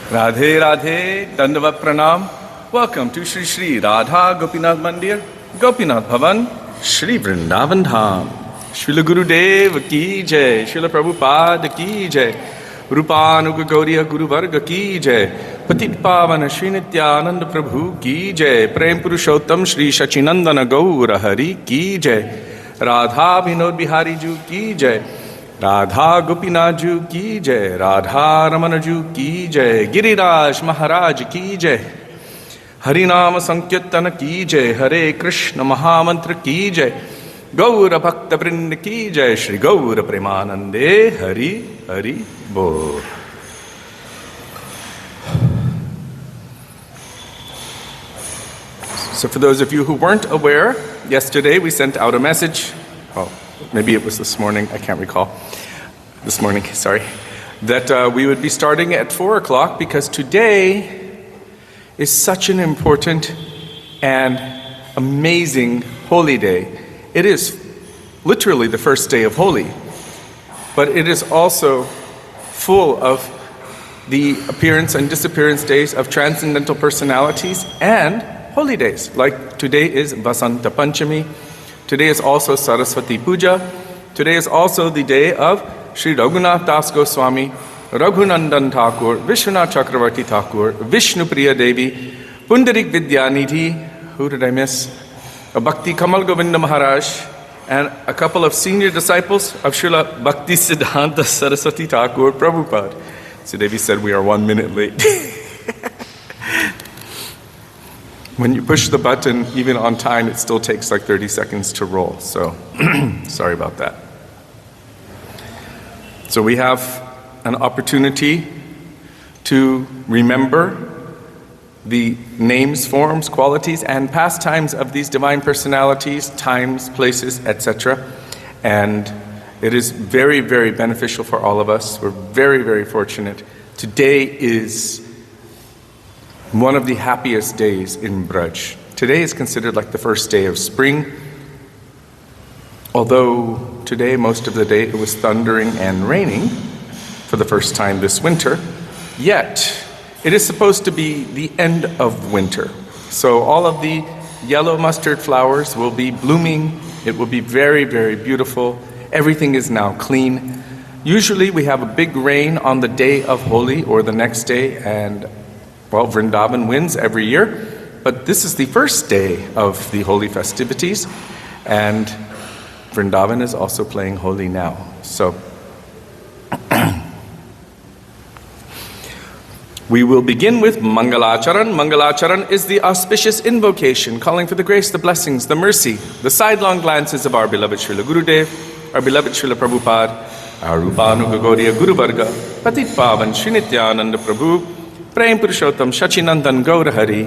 Radhe Radhe, Dandavat Pranam. Welcome to Shri Shri Radha Gopinath Mandir, Gopinath Bhavan, Shri Vrindavan Dham. Srila Gurudev ki jai, Srila Prabhupada ki jai, Rupanuga Gauriya Guru Varga ki jai, Patit Pavana Shri Nityananda Prabhu ki jai, Prem Purushottam Shri Shachinandana Gaura Hari ki jai, Radha Vinod Bihari Ju ki jai, Radha Gopinath Ju ki jai, Radha Ramana Ju ki jai, Giriraj Maharaj ki jai, Harinama Sankirtana ki jai, Hare Krishna Mahamantra ki jai, Gaura Bhakta Vrinda ki jai, Shri Gaura Premanande, Hari Hari Bol. So for those of you who weren't aware, yesterday we sent out a message, well, maybe it was this morning, I can't recall, this morning, sorry, that we would be starting at 4 o'clock because today is such an important and amazing holy day. It is literally the first day of Holi, but it is also full of the appearance and disappearance days of transcendental personalities and holy days. Like today is Vaikuntha Panchami, today is also Saraswati Puja, today is also the day of Sri Raghunath Das Goswami, Raghunandan Thakur, Vishwanath Chakravarti Thakur, Vishnu Priya Devi, Pundarik Vidyanidhi, who did I miss? Bhakti Kamal Govinda Maharaj, and a couple of senior disciples of Srila Bhakti Siddhanta Saraswati Thakur Prabhupada. So Devi said we are 1 minute late. When you push the button, even on time, it still takes like 30 seconds to roll. So sorry about that. So we have an opportunity to remember the names, forms, qualities, and pastimes of these divine personalities, times, places, etc. And it is very, very beneficial for all of us. We're very, very fortunate. Today is one of the happiest days in Braj. Today is considered like the first day of spring. Although today, most of the day, it was thundering and raining for the first time this winter, yet it is supposed to be the end of winter. So all of the yellow mustard flowers will be blooming. It will be very, very beautiful. Everything is now clean. Usually we have a big rain on the day of Holi or the next day, and well, Vrindavan wins every year. But this is the first day of the Holi festivities, and Vrindavan is also playing Holi now. So we will begin with Mangalacharan. Mangalacharan is the auspicious invocation calling for the grace, the blessings, the mercy, the sidelong glances of our beloved Srila Gurudev, our beloved Srila Prabhupada, our Rupanuga Gauriya Guru Varga, Patit Pavan Shri Nityananda Prabhu, Prem Purushottam Shachinandan Gaura Hari,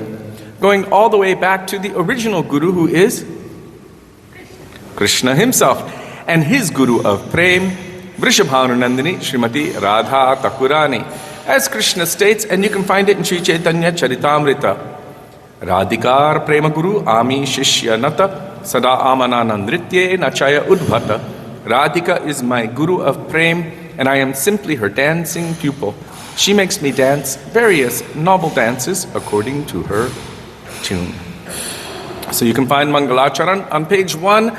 going all the way back to the original Guru, who is Krishna himself, and his Guru of Prem, Vrishabhanunandini Srimati Radha Thakurani. As Krishna states, and you can find it in Sri Chaitanya Charitamrita, Radhikar Prema Guru Ami Shishya Nata Sada Amananandritye Nachaya Udbhata. Radhika is my Guru of Prem, and I am simply her dancing pupil. She makes me dance various noble dances according to her tune. So you can find Mangalacharan on page 1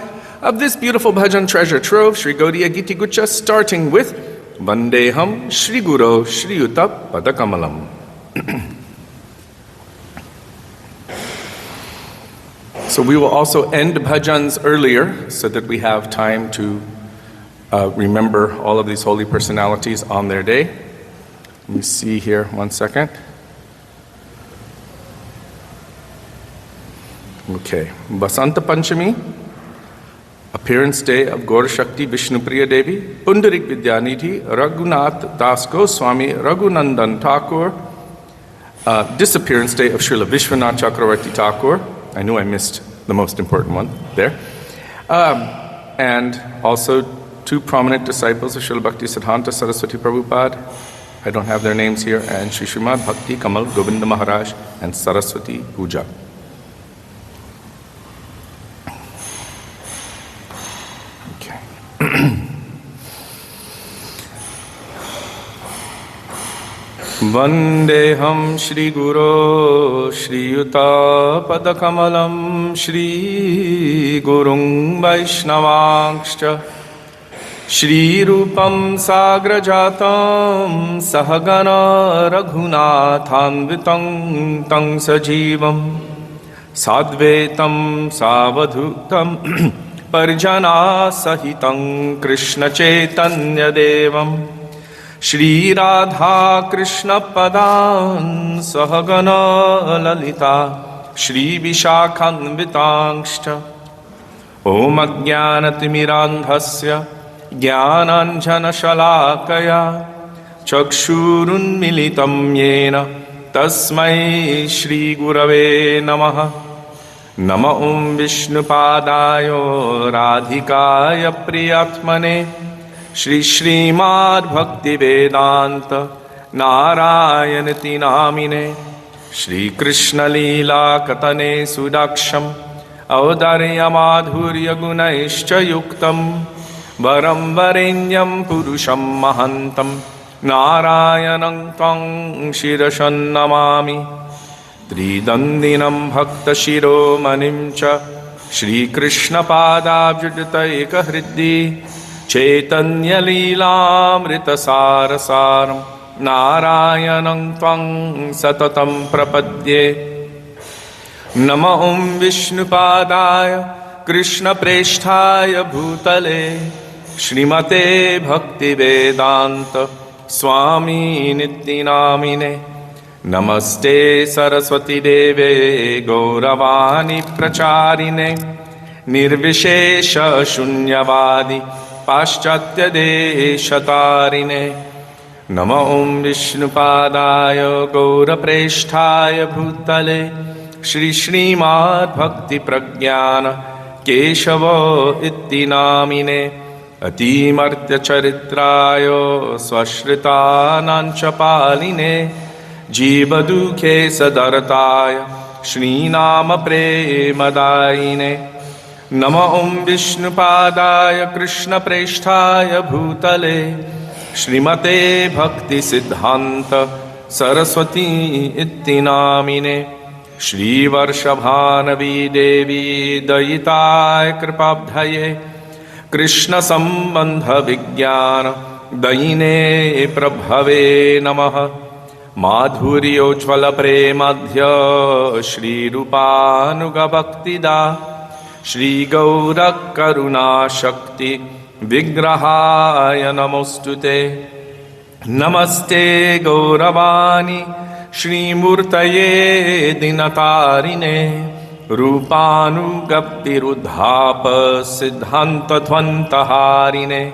of this beautiful bhajan treasure trove, Sri Gaudiya Giti Gucha, starting with Vandeham Shri Guru Shri Yuta Padakamalam. So we will also end bhajans earlier so that we have time to remember all of these holy personalities on their day. Let me see here, 1 second. Okay, Vasanta Panchami, appearance day of Gaur Shakti Vishnu Priya Devi, Pundarik Vidyanidhi, Raghunath Das Goswami, Raghunandan Thakur, disappearance day of Srila Vishwanath Chakravarti Thakur. I knew I missed the most important one there. And also 2 prominent disciples of Srila Bhakti Siddhanta Saraswati Prabhupada. I don't have their names here. And Sri Srimad Bhakti Kamal Govinda Maharaj and Saraswati Puja. Okay. Vandeham Shri Guru Shri Yuta Padakamalam Shri Gurung Vaishnavangscha Shri Rupam Sagrajatam Sahagana Raghunathanvitam Tang Sajivam Sadvetam Savadhutam Parjana Sahitam Krishna Chaitanya Devam Shri Radha Krishna Padan Sahagana Lalita Shri Vishakhanvitangscha Om Ajnanatimirandhasya Jnananjana Shalakaya Chakshurunmilitam Yena Tasmai Shri Gurave Namaha Nama Om Vishnupadayo Radhikaya Priyatmane Shri Srimad Bhakti Vedanta Narayanati Namine Shri Krishna Leela Katane Sudaksham Audarya Madhurya Gunaishcha Yuktam Varam Varenyam Purusham Mahantam Narayanam Tang Shirashan Namami Tridandinam Bhakta Shiromanim Cha Shri Krishna Padabjuditaika Hriddi Chaitanya Leelamrita Sarasaram Narayanam Tvang Satatam Prapadye Nama Om Vishnupadaya Krishna Presthaya Bhutale Shrimate Bhakti Vedanta Swami Nityanamine Namaste Saraswati Deve Gauravani Pracharine Nirvishesha Shunyavadi Paschatya Deshatarine Nama Om Vishnupadaya Gaura Presthaya Bhutale Shri Srimad Bhakti Pragyana Keshava Itti Namine Atimartya Charitrayo Swashrita Nanchapaline Jiva Dukhe Sadartaya Shri Nama Premadaine Nama Om Vishnupadaya Krishna Presthaya Bhutale Shrimate Bhakti Siddhanta Saraswati Itti Namine Shri Varshabhanavi Devi Dayitaya Kripabdhaye Krishna Sambandha Vijnana Daine Prabhave Namaha Madhuryochvala Premadhya Shri Rupanuga Bhaktida Shri Gaura Karuna Shakti Vigrahaya Namostute Namaste Gauravani Shri Murtaye Dinatarine Rupanugapti Rudhapa Siddhanta Dhvantaharine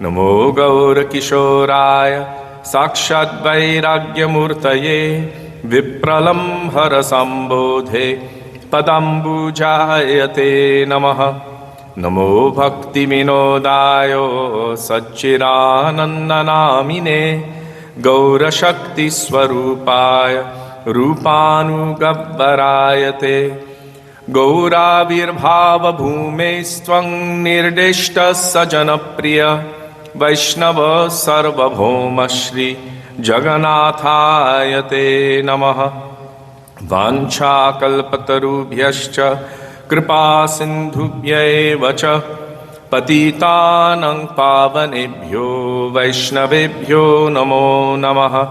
Namo Gaura Kishoraya Sakshat Vairagya Murtaye Vipralamhara Sambodhe Padambujayate Namaha Namo Bhakti Vinodayo Satchiranandanamine Gaura Shakti Swarupaya Rupanugabbarayate Gaura Virbhava Bhumestvang Nirdishta Sajanapriya Vaishnava Sarvabhoma Shri Jaganathayate Namaha Vancha Kalpatarubhyascha Kripa Sindhubhyaeva cha Patitanang Pavanebhyo Vaishnavebhyo Namo Namaha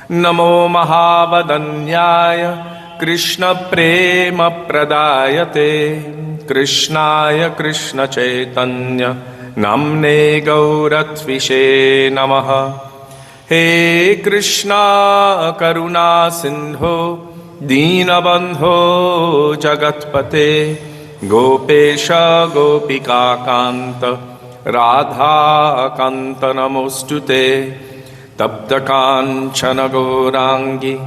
Namo Mahavadanyaya Krishna Prema Pradayate Krishnaya Krishna Chaitanya Namne Gauratvishe Namaha He Krishna Karuna Sindho Deenabandho Jagatpate Gopesha Gopika Kanta Radha Kanta Namostute Tapta Kanchana Gaurangi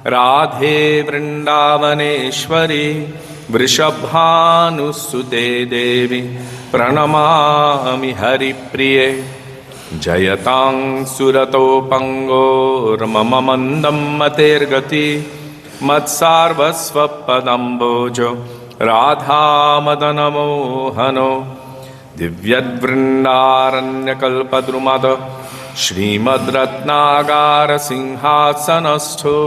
Radhe Vrindavaneshwari Vrishabhanusute Devi Pranamami Haripriye Jayatang Surato Pango Ramamamandam Matergati Matsarvasva Padambojo Radha Madanamohano Divyad Vrindaranyakalpadrumada Srimad Ratnagara Singhasanastho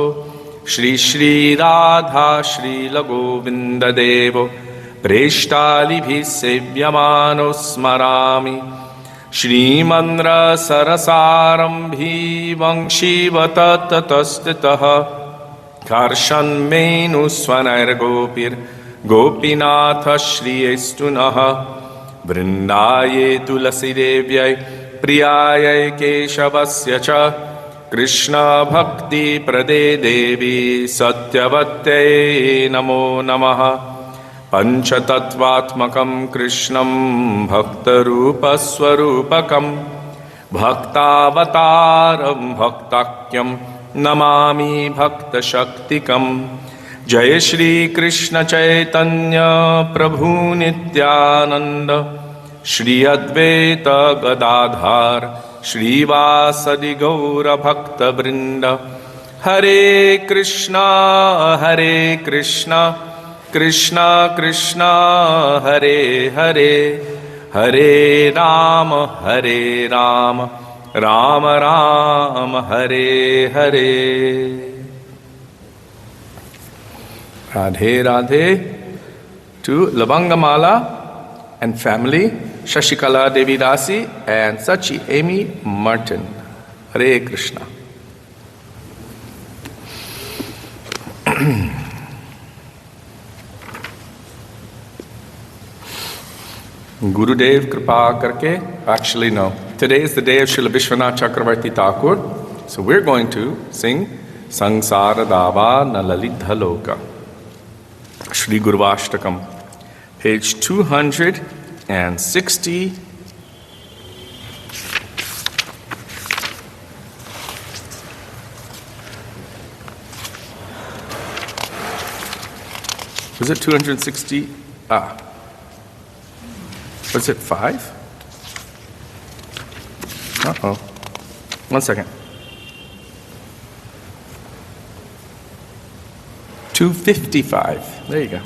Shri Shri Radha Shri Lagovinda Devo Preshtalibi Sevyamano Smarami Shrimandra Sarasarambhi Vangshivatatastitaha Karshan Menu Swanair Gopir Gopinatha Shri Estunaha Vrindaye Tulasi Devyai Priyayai Keshavasya Cha Krishna Bhakti Prade Devi Satyavatte Namo Namaha Panchatattvatmakam Krishnam Bhaktarupa Swarupakam Bhaktavataram Bhaktakyam Namami Bhakta Shaktikam Jai Shri Krishna Chaitanya Prabhu Nityananda Shri Advaita Gadadhar Shri Vasadi Gaura Bhakta Vrinda Hare Krishna Krishna Krishna Hare Hare Hare Rama Rama Rama Hare Hare Radhe Radhe to Lavangamala and family, Shashikala Devi Dasi and Sachi Amy Martin. Hare Krishna. Gurudev Kripa Karke. Actually, no. Today is the day of Srila Vishwanath Chakravarti Thakur. So we're going to sing Sangsara Dava Nalalidha Loka. Shri Gurvashtakam. Page 260. Was it 260? Was it 5? Uh-oh. 1 second. 255. There you go.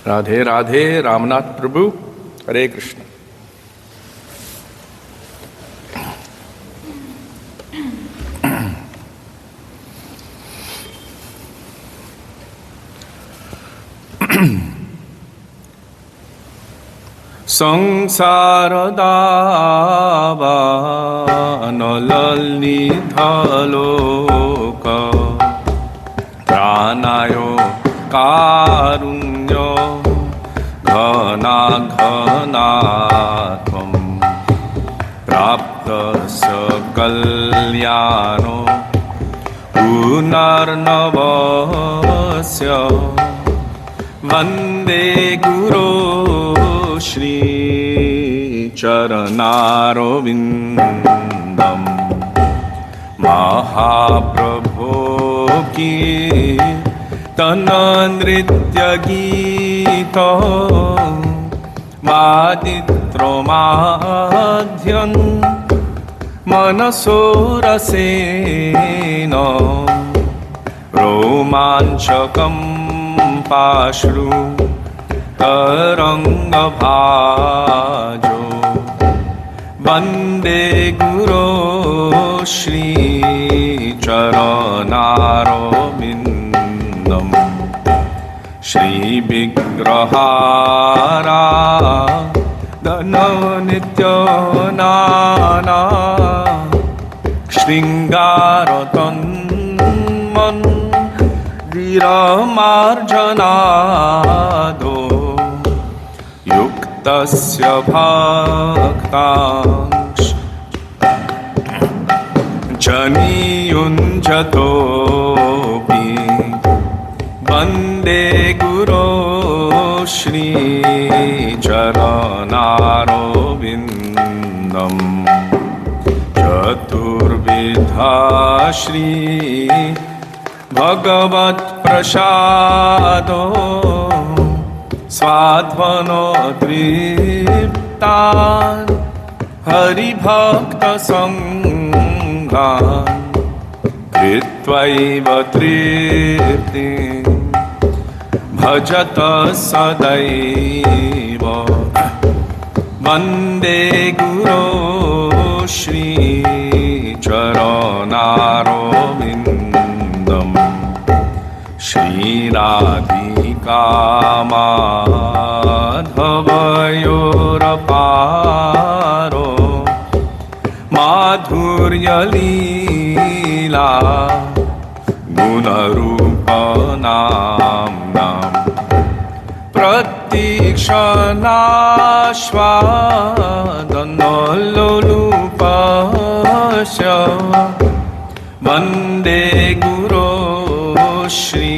Radhe Radhe Ramnath Prabhu. Hare Krishna. Sangsara dava nalalidha loka pranayo karunyo ghana tvam praptasya kalyano punarnavasya vande guru Shri Charanarvindam Mahaprabhu ki Tanandritya Gita Maditro Madhyan Manasorasena Romanchakam Pashru Taranga bhajo Vande Guru Shri Charanarvindam Shri Vigrahara Dana Nityanana Shringaratam Man Viramarjanado Yuktasya bhaktansh Janiyunjatopi Vande Guru Shri Charanarvindam Chaturvidha Shri Bhagavat Prasado Swadhvano Triptan Hari Bhakta Sanghan Tritvaiva tripti bhajata sadaiva Vande Guru Shri Charanarvindam Shri Radhika Madhavayoraparo Madhurya Leela Gunarupanamnam Pratikshanashvadanolulupasya Vande Guru Shri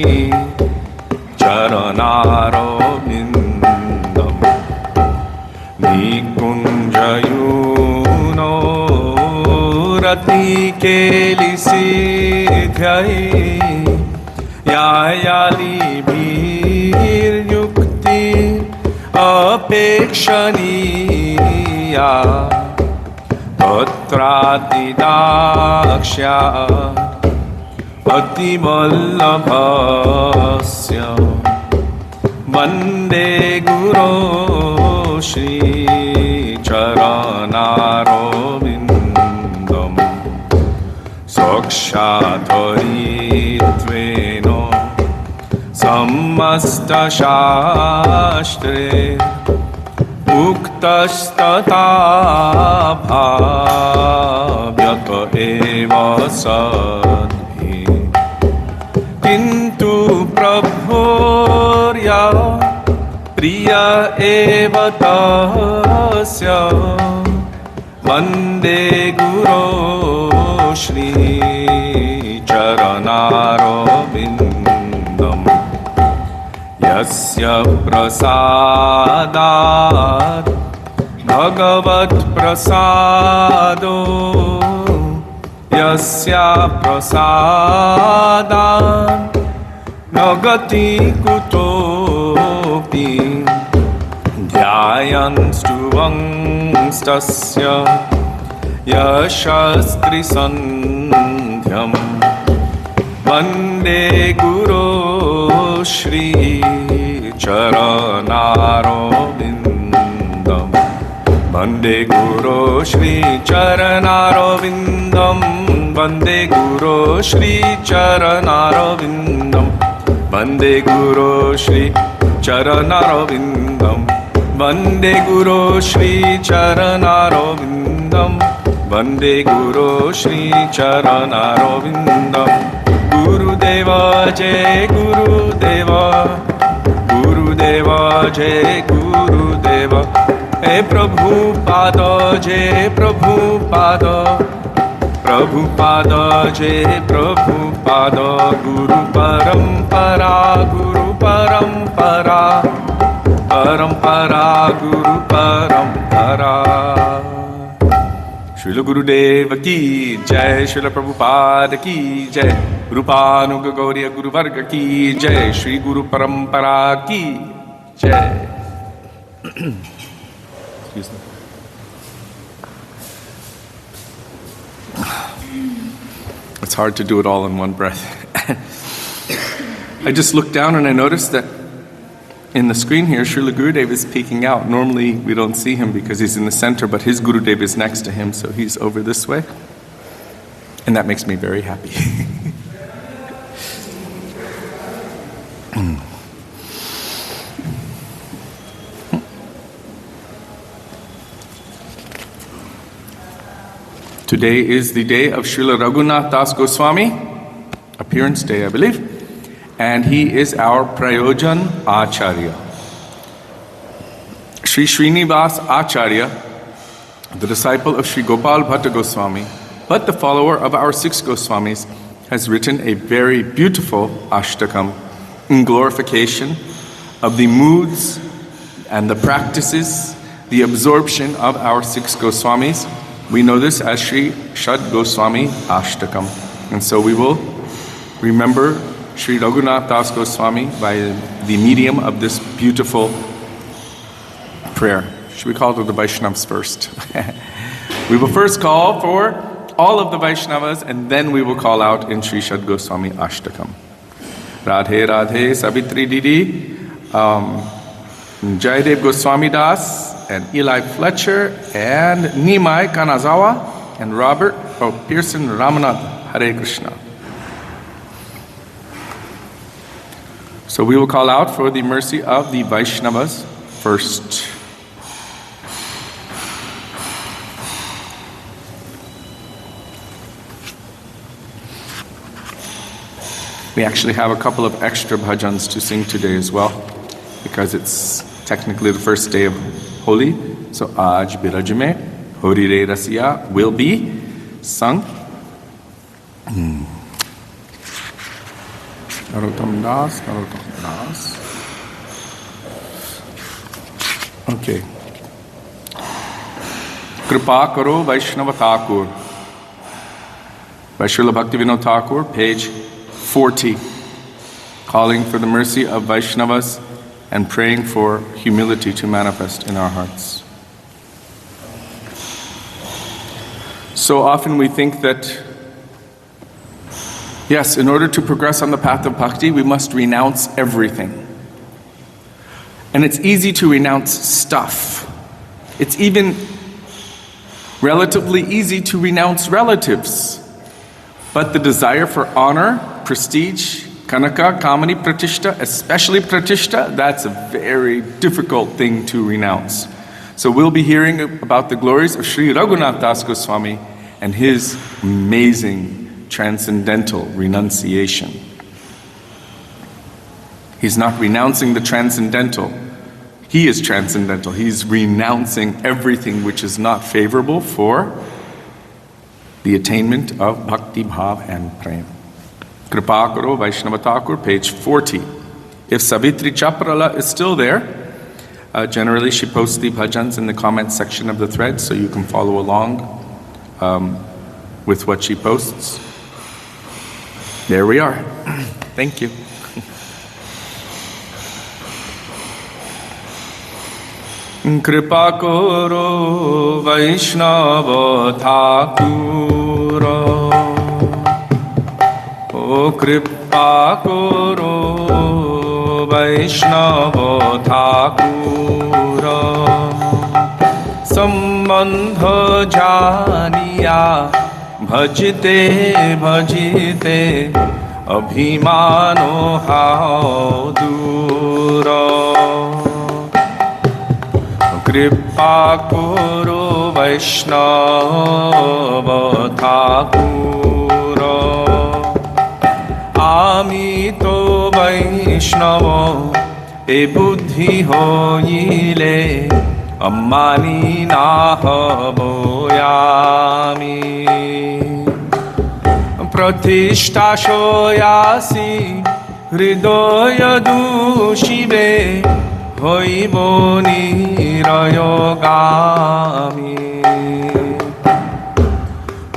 Charanarvindam Nikunjayuno Rati Kelisidhyai Yayali Bhir Yukti Apekshaniya Tatrati Dakshya Patimallabhasya Vande Guru Shri Charanarvindam Sakshataritveno Sammasta Shastre Uktastata Bhavyata Eva Sadhi Kintu Prabhurya Priya Eva Tasya Vande Guru Shri Charanarvindam Yasya Prasadat Bhagavat Prasado Yasya Prasadat Nagati Kutopi Dhyayan Stuvang Yashastri Sandhyam Vande Guru Shri Charanarvindam Vande Guru Shri Charanarvindam Vande Guru Shri Charanarvindam Vande Guru Shri Charanarvindam Vande Guru Shri Charanarvindam Vande Guru Shri Charanarvindam Gurudeva Jai Gurudeva Gurudeva Jai Gurudeva Hey Prabhupada Jai Prabhupada Prabhupada Jai Prabhupada Guru Parampara Guru Parampara Parampara Guru Parampara Srila Gurudeva ki Jai Srila Prabhupada ki Jai Rupanuga Gauriya Guru Varga ki Jai Shri Guru Parampara ki Jai Excuse me. It's hard to do it all in one breath. I just looked down and I noticed that in the screen here, Srila Gurudev is peeking out. Normally, we don't see him because he's in the center, but his Gurudev is next to him, so he's over this way. And that makes me very happy. Today is the day of Srila Raghunath Das Goswami, appearance day, I believe. And he is our Prayojan Acharya. Sri Srinivas Acharya, the disciple of Sri Gopal Bhatta Goswami, but the follower of our 6 Goswamis, has written a very beautiful ashtakam in glorification of the moods and the practices, the absorption of our 6 Goswamis. We know this as Sri Shad Goswami Ashtakam. And so we will remember Sri Raghunath Das Goswami by the medium of this beautiful prayer. Should we call to the Vaishnavas first? We will first call for all of the Vaishnavas, and then we will call out in Srishad Goswami Ashtakam. Radhe Radhe Savitri Didi, Jayadev Goswami Das, and Eli Fletcher, and Nimai Kanazawa, and Robert Pearson Ramanath. Hare Krishna. So we will call out for the mercy of the Vaishnavas first. We actually have a couple of extra bhajans to sing today as well, because it's technically the first day of Holi. So Aaj Biraj Mein Hori Re Rasiya will be sung. Narottam Das. Okay. Kripa Karo Vaishnava Thakur. By Srila Bhaktivinoda Thakur, page 40. Calling for the mercy of Vaishnavas and praying for humility to manifest in our hearts. So often we think that, yes, in order to progress on the path of bhakti, we must renounce everything. And it's easy to renounce stuff. It's even relatively easy to renounce relatives. But the desire for honor, prestige, kanaka, kamani, pratishta, especially pratishta, that's a very difficult thing to renounce. So we'll be hearing about the glories of Sri Raghunath Das Goswami and his amazing transcendental renunciation. He's not renouncing the transcendental. He is transcendental. He's renouncing everything which is not favorable for the attainment of bhakti bhav and prem. Kripa Karo Vaishnava Thakur, page 40. If Savitri Chaprala is still there, generally she posts the bhajans in the comment section of the thread, so you can follow along with what she posts. There we are. Thank you. Kripa Karo Vaishnava Thakura, O Kripa Karo Vaishnava Thakura, Sambandha Janiya Bhajite Bhajite Abhimano How Dura. Kripa Karo Vaishnava Thakura, Ami to Vaishnava e buddhi hoile, Ammani nahaboyami. Pratishta shoyasi hridoya dushibe, Hoibo nirayogami.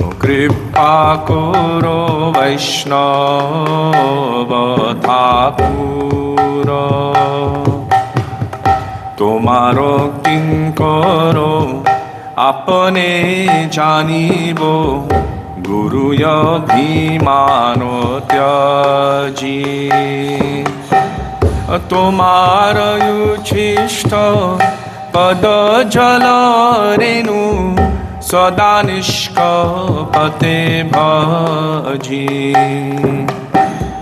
O Kripa Karo Vaishnava Thakura, Tomaro kinkaro apane janibo, Guru yabhimano tyaji. তোমার উচ্ছিষ্ট পদ জল রেণু সদা নিষ্কপতে ভজি।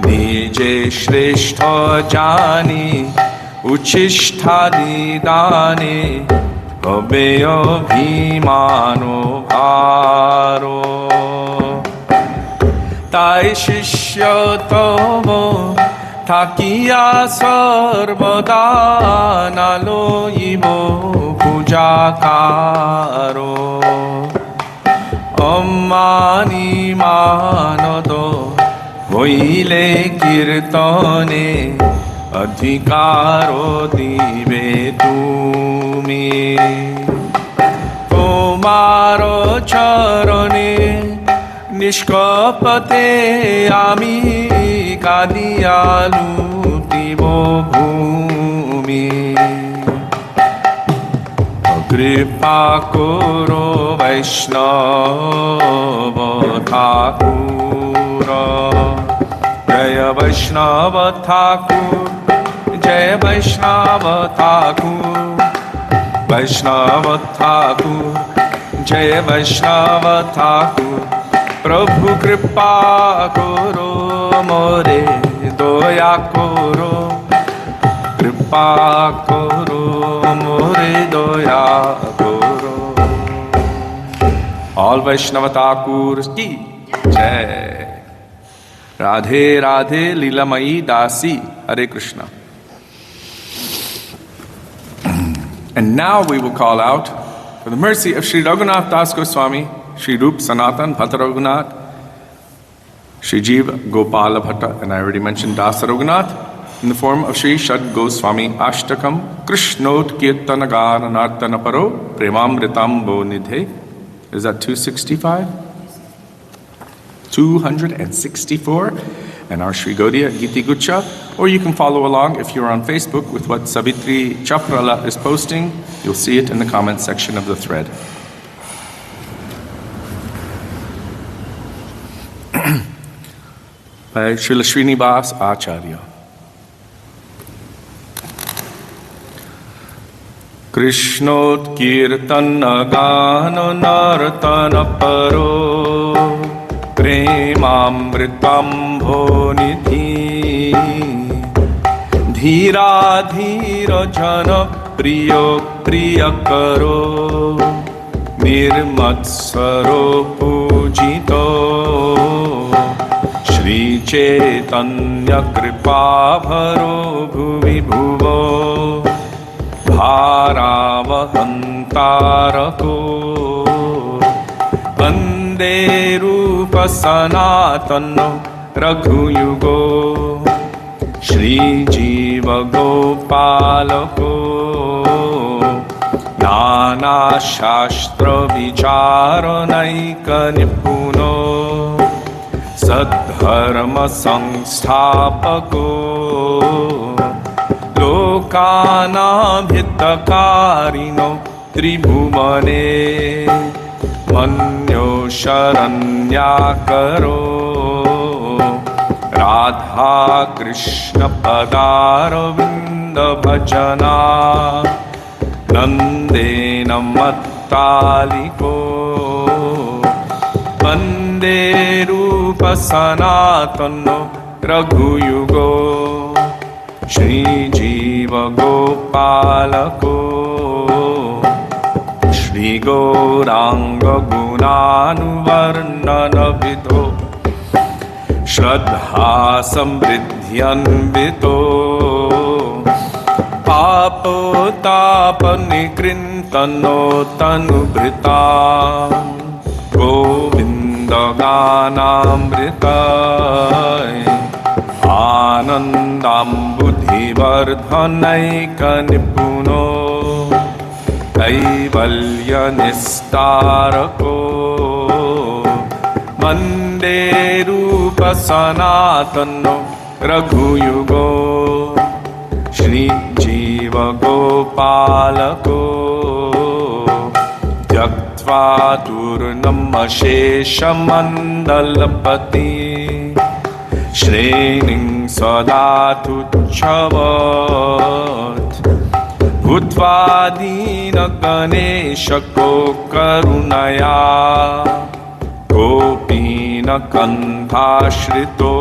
নিজে শ্রেষ্ঠ জানি উচ্ছিষ্টাদি দানে, হবে অভিমান ভার। তাই শিষ্য তব থাকিয়া সর্বদা নালইব পূজাকার। অম্মানি মানদ হইলে কীর্তনে, অধিকার দিবে তুমি। তোমার চরণে নিষ্কপতে আমি কাদিয়া লুটিব ভূমি। কৃপা করো বৈষ্ণব ठाकुर जय वैष्णव ठाकुर जय वैष्णव ठाकुर वैष्णव ठाकुर जय वैष्णव ठाकुर प्रभु कृपा करो मोरे दया करो कृपा करो मोरे दया करो All Vaishnava Thakurs ki Jai. Radhe Radhe Leelamayi Dasi. Hare Krishna. And now we will call out for the mercy of Sri Raghunath Das Goswami, Sri Rup Sanatan Bhatta Raghunath, Sri Jiva Gopala Bhatta, and I already mentioned Dasa Raghunath, in the form of Sri Shad Goswami Ashtakam Krishnot Kirtanagana Nartana Paro Premamritambo Nidhe. Is that 265? 264? And our Sri Gaudiya Giti Gucha. Or you can follow along if you're on Facebook with what Savitri Chaprala is posting. You'll see it in the comment section of the thread. By Srila Srinivas Acharya. Krishnot-kirtan gan nartan paro premamritam bhonidhi dhira dhira jana priyo priya karo nirmatsvaro pujito Shri Chaitanya kripa bharo bhuvi bhuvo Bharavahantārako Vande Rupa Sanatano Raghuyugo Shri Jiva Gopalako Nana Shastra Vicharanaika Nipuno Sadharma Sangstapako Lokanam hitakarino tribhuvane manyo sharanyakaro Radha Krishna padaravinda bhajana Nandena mattaliko Vande Rupa Sanatano Raghuyugo Shri Jiva Gopalako Shri Gauranga Gunanuvarnana Vito Shraddha Samriddhyanvito Papotapanikrintanno Tanubhrita Govinda Ganamrita Anandam buddhivardhanaika nipuno Kaivalya nistarako Vande Rupa Sanatano Raghuyugo Shri Jiva Gopalako Tyaktva Turnam Ashesha Mandalapati Shrening Sadatu Chavat Bhutvadina Ganeshako Karunaya Gopina Kantha-shrito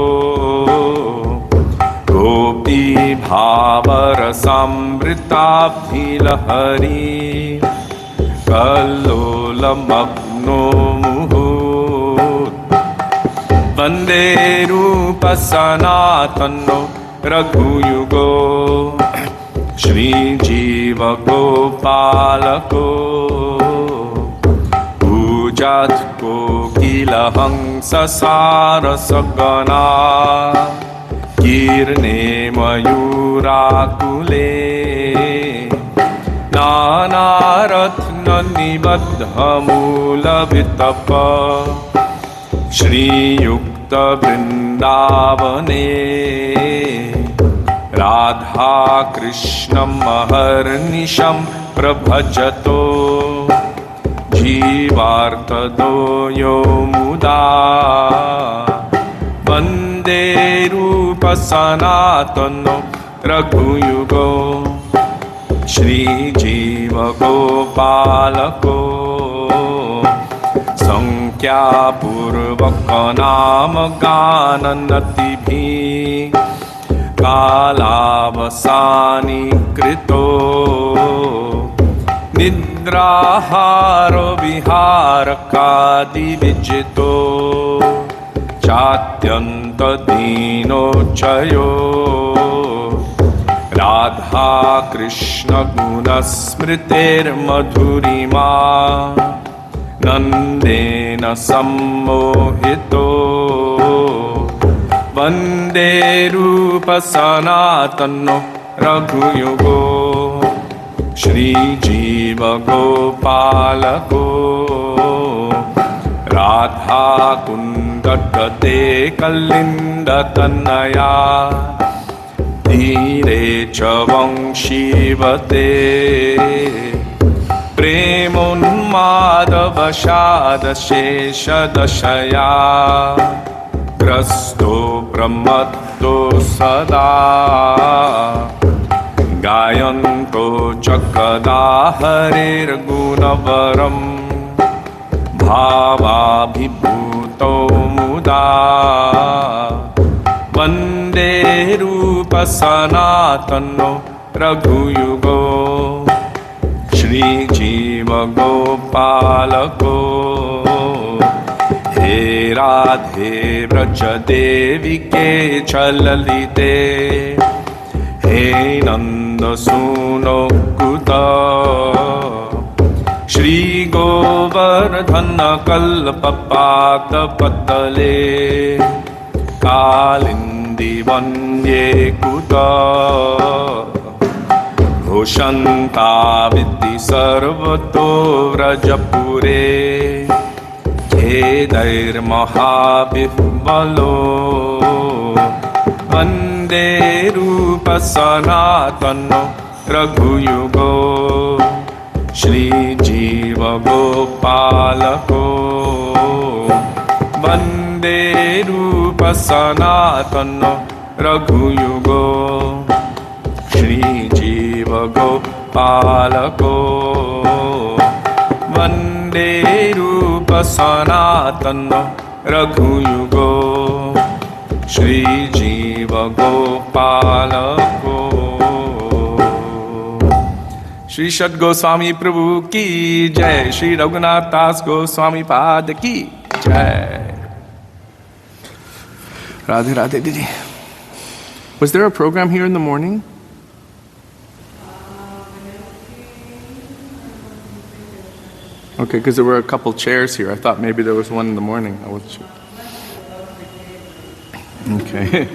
Gopi Bhavarasamritabdhilahari Kallola Magno Muhut Vande Rupa Sanatano Raghuyugo Shri Jiva Gopalako Pujat Kokila Hangsa Sarasagana Kirne Mayurakule Nanaratna Nibadha Mula Vitapa Shri Yukta Vrindavane Radha Krishna Maharnisham Prabhajato jivartado muda vande rupa sanatano raghuyugo Shri Jiva Gopalako Sankhya Purvaka Nama Gananati Bhi Kalavasani Krito Nidraharo Viharakadi Vijito Chatyanta Dino Chayo Radha Krishna Guna Smritir Madhurima Nandena Sammohito Vande Rupa Sanatano Raghuyugo Shri Jiva Gopalako Radha Kundakate Kalinda Tanaya Dhire Chavang Shivate Premun Madhavashada Shesha Dashaya Grasto Pramatto Sada Gayanto Chakada Harir Gunavaram Bhava Vibhuto Muda Vande Rupa Sanatano Raghuyugo Shri Jiva Gopalako He Radhe Vraja Devi Ke Chalalite He Nanda Suno Kuta Shri Govardhana Kalpapata Patale Kalindi Vanye Kuta Hoshanta Vidhi Sarvato Vrajapure Kedair Mahabhivalo Vande Rupa Sanatano Raghuyugo Shri Jiva Gopalako Vande Rupa Sanatano Raghuyugo Shri Jiva Gopalako Vande Rupa Sanatana Raghuyugo Shri Jiva Gopalako Shri Shad Goswami Prabhu Ki Jai Shri Raghunath Das Goswami Pad Ki Jai Radhe Radhe Didi. Was there a program here in the morning? Okay, because there were a couple chairs here. I thought maybe there was one in the morning. I wasn't sure. Okay.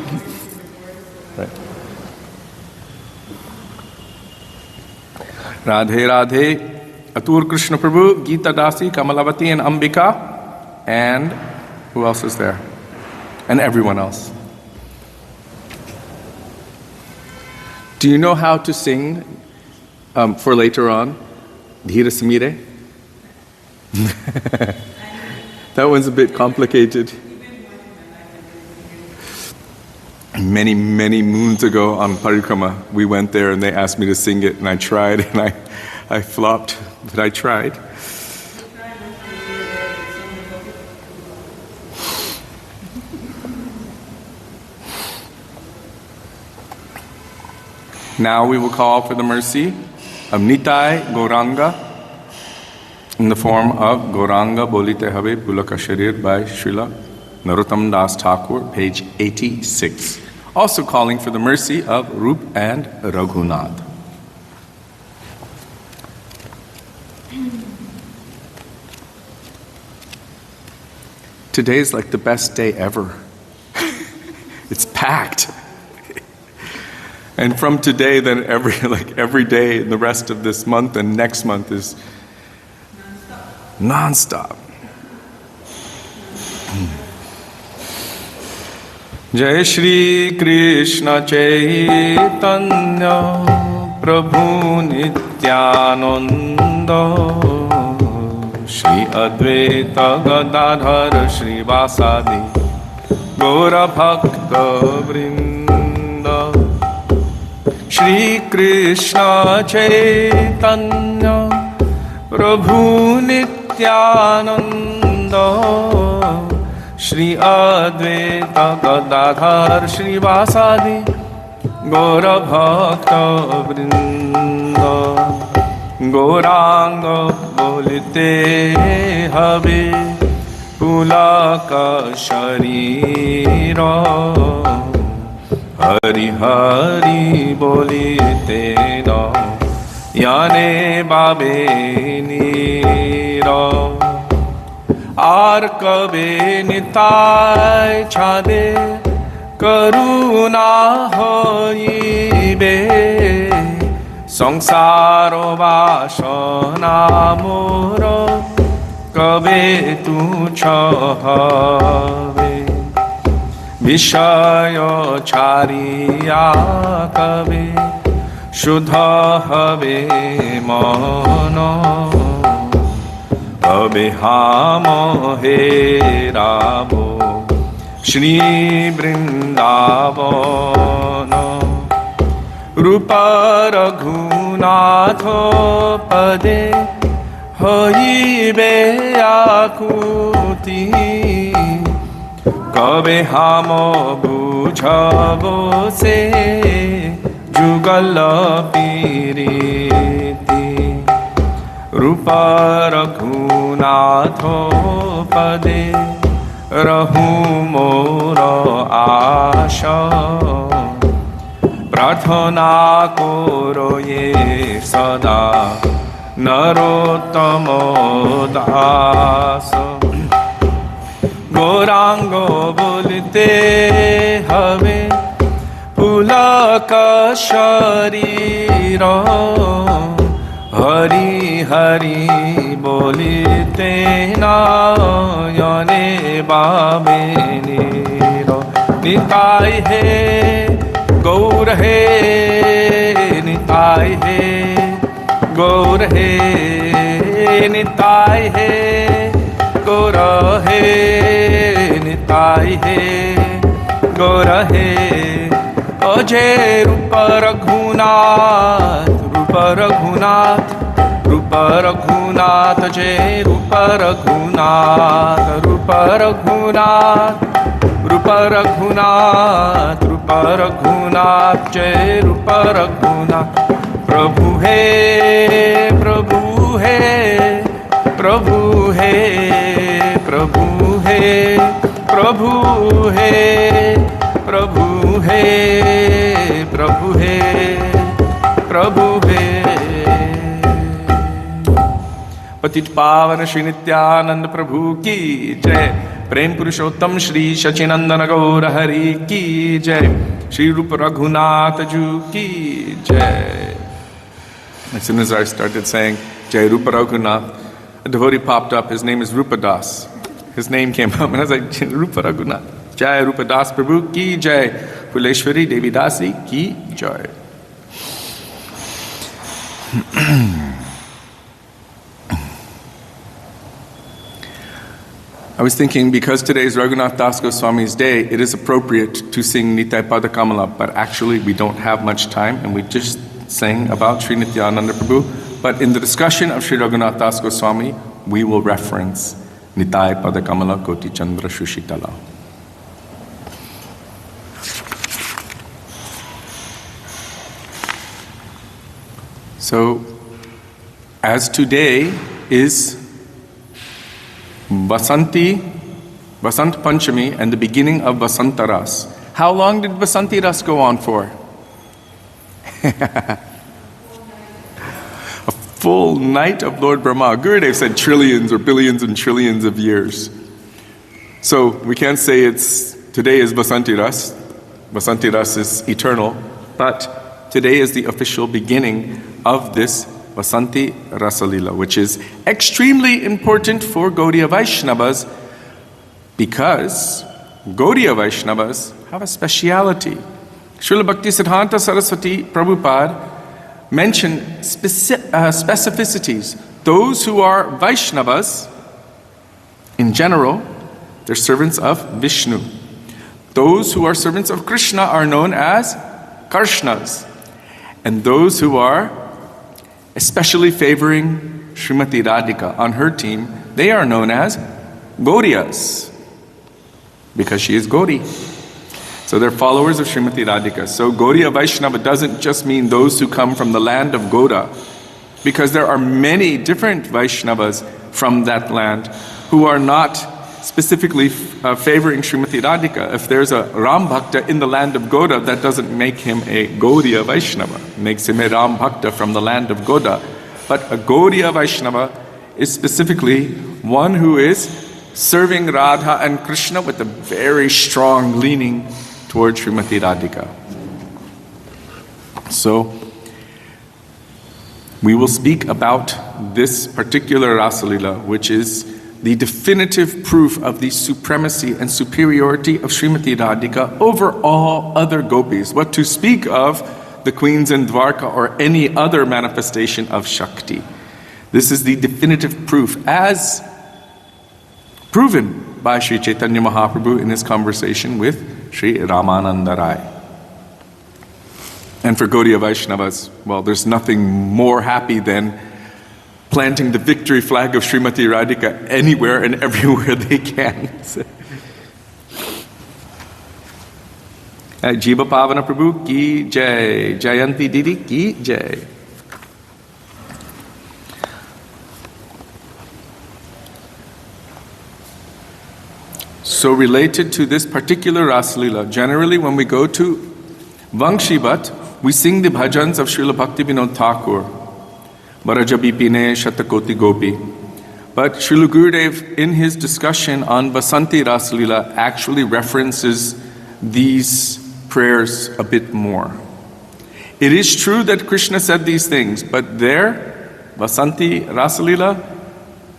Right. Radhe Radhe, Atur Krishna Prabhu, Gita Dasi, Kamalavati and Ambika, and who else is there? And everyone else. Do you know how to sing for later on? Dhira Samire? That one's a bit complicated. Many, many moons ago on Parikrama, we went there and they asked me to sing it, and I tried, and I flopped, but I tried. Now we will call for the mercy of Nitai Gauranga in the form of Gauranga Bolite Have Pulaka Sharir by Srila Narottam Das Thakur, page 86. Also calling for the mercy of Rup and Raghunath. Today is like the best day ever. It's packed. And from today, then every day in the rest of this month and next month is non-stop. Jai Shri Krishna Chaitanya Prabhu Nityananda Shri Advaita Gadadhar Shrivasadi Gaura Bhakta Vrinda Shri Krishna Chaitanya Prabhu Nityananda Shri Advaita Gadadhar Shrivasadi Gaura Bhakta Vrinda Gauranga bolite have Pulaka Sharira Hari Hari bolite na Yane Babe Nira Ar Kabe Nitai Chade Karuna Hoibe Sangsaro Vasana Moro Kabe Tu Chahave Vishaya Chariya Kabe Shuddha Have Mana Kabe Hamo Herabo Shri Vrindavana Rupa Raghunatho Pade Hoibe Akuti Kabe Hamo Bujhavo Se Jugala Piriti Rupa Raghunatho Pade Rahu Mora Asha Prathana koro ye sada narottamo dasa Gaurango bolte have pulaka sharira Hari Hari bolite na yane babe nira Nitai he Gaur hai Nitai hai Gaur hai Nitai hai Gaur hai Nitai hai Gaur hai Ajay Rupa Raghunath Rupa Raghunath Rupa Raghunath Ajay Rupa Raghunath Rupa Raghunath Rupa Raghunath Rupa Raghunath Jai Rupa Raghunath Prabhu hai Prabhu hai Prabhu hai Prabhu hai Prabhu hai Prabhu hai Prabhu hai Prabhu hai Patit Pavan Shri Nityananda Prabhu ki Jai Prem Purushottam Shri Shachinandana Gaura Hari ki Jai Shri Rupa Raghunath Ju ki Jai. As soon as I started saying Jai Rupa Raghunath, a devotee popped up. His name is Rupa Das. His name came up and I was like, Rupa Raghunath. Jai Rupa Das Prabhu ki Jai. Fuleshwari Devi Dasi ki Jai. I was thinking, because today is Raghunath Das Goswami's day, it is appropriate to sing Nitai Pada Kamala, but actually we don't have much time, and we just sang about Sri Nityananda Prabhu. But in the discussion of Sri Raghunath Das Goswami, we will reference Nitai Pada Kamala Koti Chandra Shushitala. So, as today is Vasant Panchami and the beginning of Vasanta Ras. How long did Vasanti Ras go on for? A full night of Lord Brahma. Gurudev said trillions or billions and trillions of years. So we can't say today is Vasanti Ras. Vasanti Ras is eternal, but today is the official beginning of this Vasanti Rasalila, which is extremely important for Gaudiya Vaishnavas because Gaudiya Vaishnavas have a speciality. Srila Bhakti Siddhanta Saraswati Prabhupada mentioned specificities Those who are Vaishnavas, in general, they're servants of Vishnu. Those who are servants of Krishna are known as Karshnas. And those who are especially favoring Srimati Radhika on her team, they are known as Gauriyas, because she is Gauri. So they're followers of Srimati Radhika. So Gauriya Vaishnava doesn't just mean those who come from the land of Gauda, because there are many different Vaishnavas from that land who are not specifically favoring Srimati Radhika. If there's a Ram Bhakta in the land of Gauda, that doesn't make him a Gauriya Vaishnava. It makes him a Ram Bhakta from the land of Gauda. But a Gauriya Vaishnava is specifically one who is serving Radha and Krishna with a very strong leaning towards Srimati Radhika. So, we will speak about this particular Rasalila, which is the definitive proof of the supremacy and superiority of Srimati Radhika over all other gopis. What to speak of the queens in Dwarka or any other manifestation of Shakti. This is the definitive proof as proven by Sri Chaitanya Mahaprabhu in his conversation with Sri Ramananda Rai. And for Gaudiya Vaishnavas, well, there's nothing more happy than planting the victory flag of Srimati Radhika anywhere and everywhere they can. Jiva Pavana Prabhu ki jai, Jayanti Didi ki jai. So related to this particular Rasalila, generally when we go to Vangshibat, we sing the bhajans of Srila Bhaktivinoda Thakur, Baraja Bipine Shatakoti Gopi. But Srila Gurudev, in his discussion on Vasanti Rasalila, actually references these prayers a bit more. It is true that Krishna said these things, but there, Vasanti Rasalila,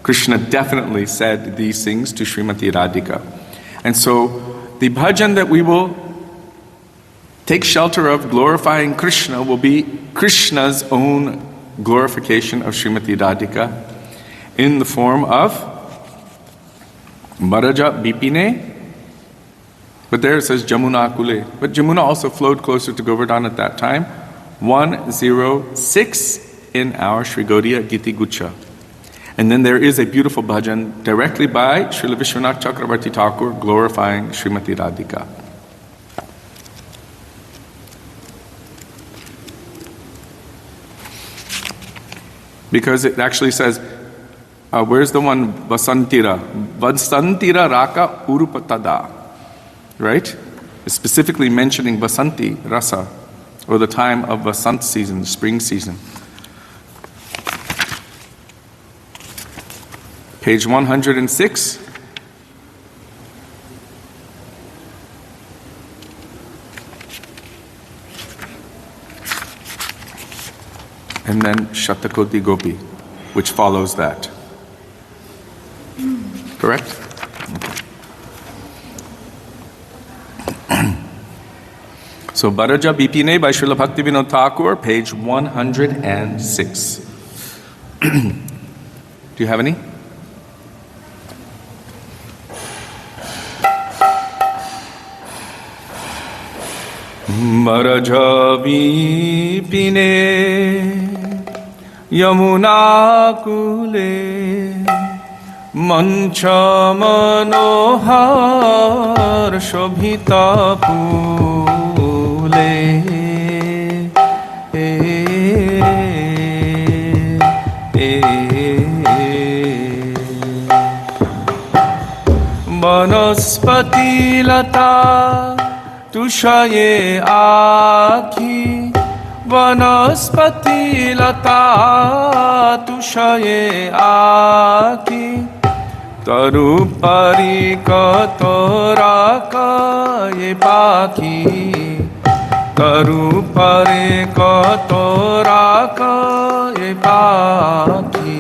Krishna definitely said these things to Srimati Radhika. And so, the bhajan that we will take shelter of glorifying Krishna will be Krishna's own glorification of Srimati Radhika in the form of Baraja Bipine, but there it says Jamuna Kule. But Jamuna also flowed closer to Govardhan at that time. 106 in our Sri Gaudiya Giti Gucha. And then there is a beautiful bhajan directly by Srila Vishwanath Chakravarti Thakur glorifying Srimati Radhika. Because it actually says, where's the one? Vasantira. Vasantira Raka Urupatada. Right? It's specifically mentioning Vasanti Rasa, or the time of Vasant season, the spring season. Page 106. And then Shatakoti Gopi, which follows that. Correct? So, Baraja Bipine by Srila Bhaktivinoda Thakur, page 106. Do you have any? Baraja Bipine Yamuna Kule Mancha Manohar Shobhita Pule Vanaspati Lata Tushaye Akhi Vanaspati Lata Tushaye Akhi Tarupari Katoraka Ye Pakhi Tarupari Katoraka Ye Pakhi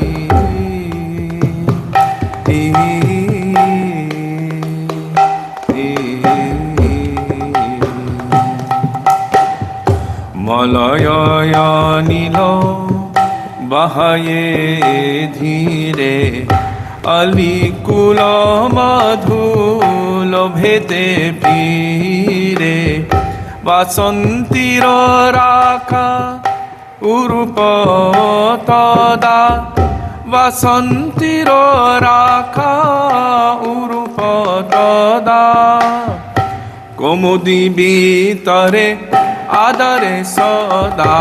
Malaya Nilo बहये धीरे अलिकुल मधुलोभेते पीरे बासन्तीर राखा उरूप तदा बासन्तीर राखा उरूप तदा कमुदी ভিতরে आदरे सदा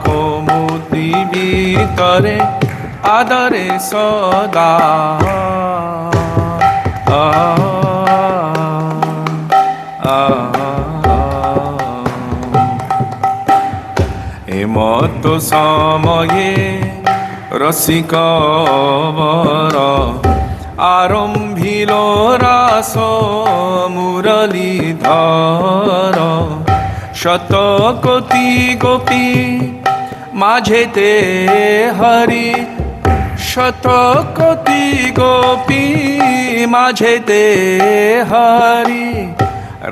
कमुदी ভিতরে आदरे सदा एमत समये रसिक वर आरंभिल रास मुरलीधर शतकोटी गोपी माझेते हरि शतकोटी गोपी माझेते हरि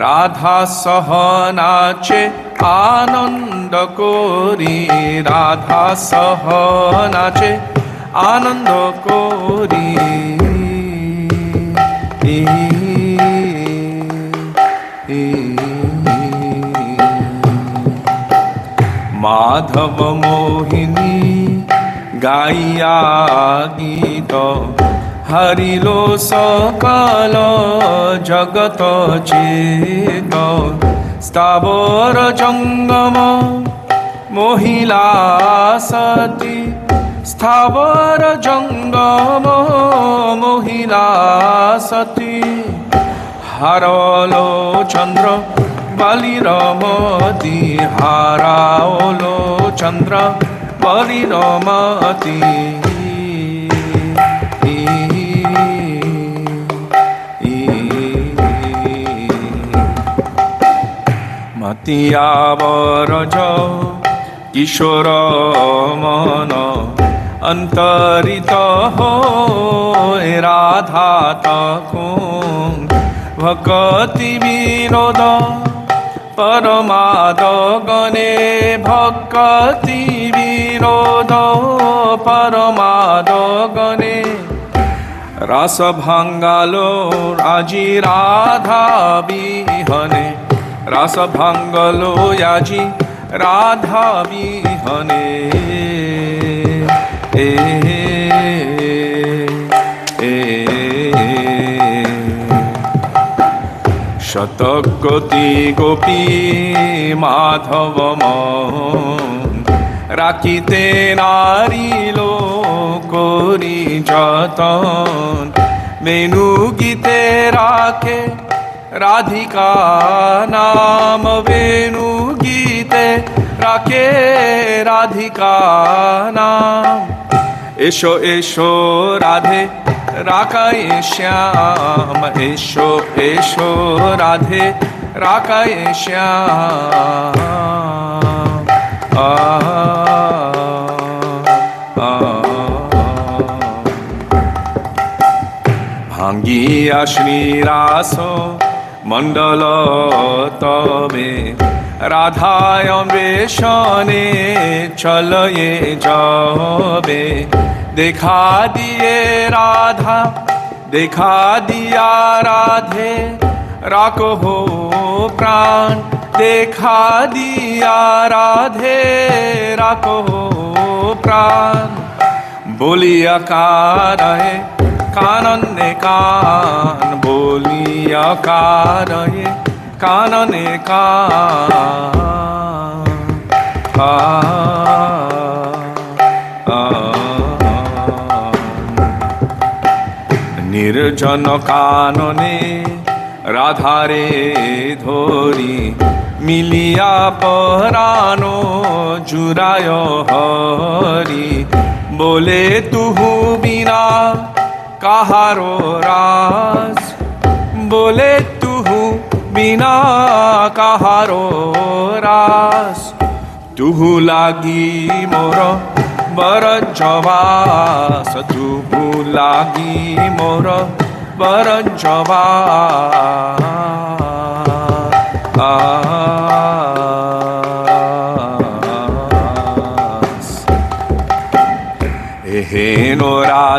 राधा सहनाचे आनंद कोरी राधा सहनाचे आनंद कोरी माधव मोहिनी गाइया गीत हरिलो सकल जगत चेत स्थावर जंगम महिला सती स्थावर जंगम महिला सती हारलो चंद्र बलिरमती हाराओलो चंद्र बलिरमती मतिया बरज किशोर मन अंतरित हो राधा तको भक्ति विनोद परमाद गणे भक्ति विनोद परमाद गणे रस भांगालो आजी राधा विहने रस भांगलो याजी राधा विहने शतकोटी गोपी माधव राखिते नारी लोकोरी जतन मेनू गीते राखे राधिका नाम वेणु गीते राखे राधिका नाम एशो एशो राधे राकाए श्याम एशो एशो राधे राकाए श्याम भांगिया श्रीरास मंडल तबे राधाय अन्वेषणे चलये जबे देखा दिए राधा देखा दिया राधे राको हो प्राण देखा दिया राधे राको हो प्राण बोलिया कार है कानन ने कान बोलिया कार है कानन ने निर्जन कानने राधारे धोरी मिलिया परानो जुराय हरि बोले तुहु बिना काहारो रास बोले तुहु बिना काहारो रास तुहु लागी मोर बर जवास तुहु लागी मोर बर जवास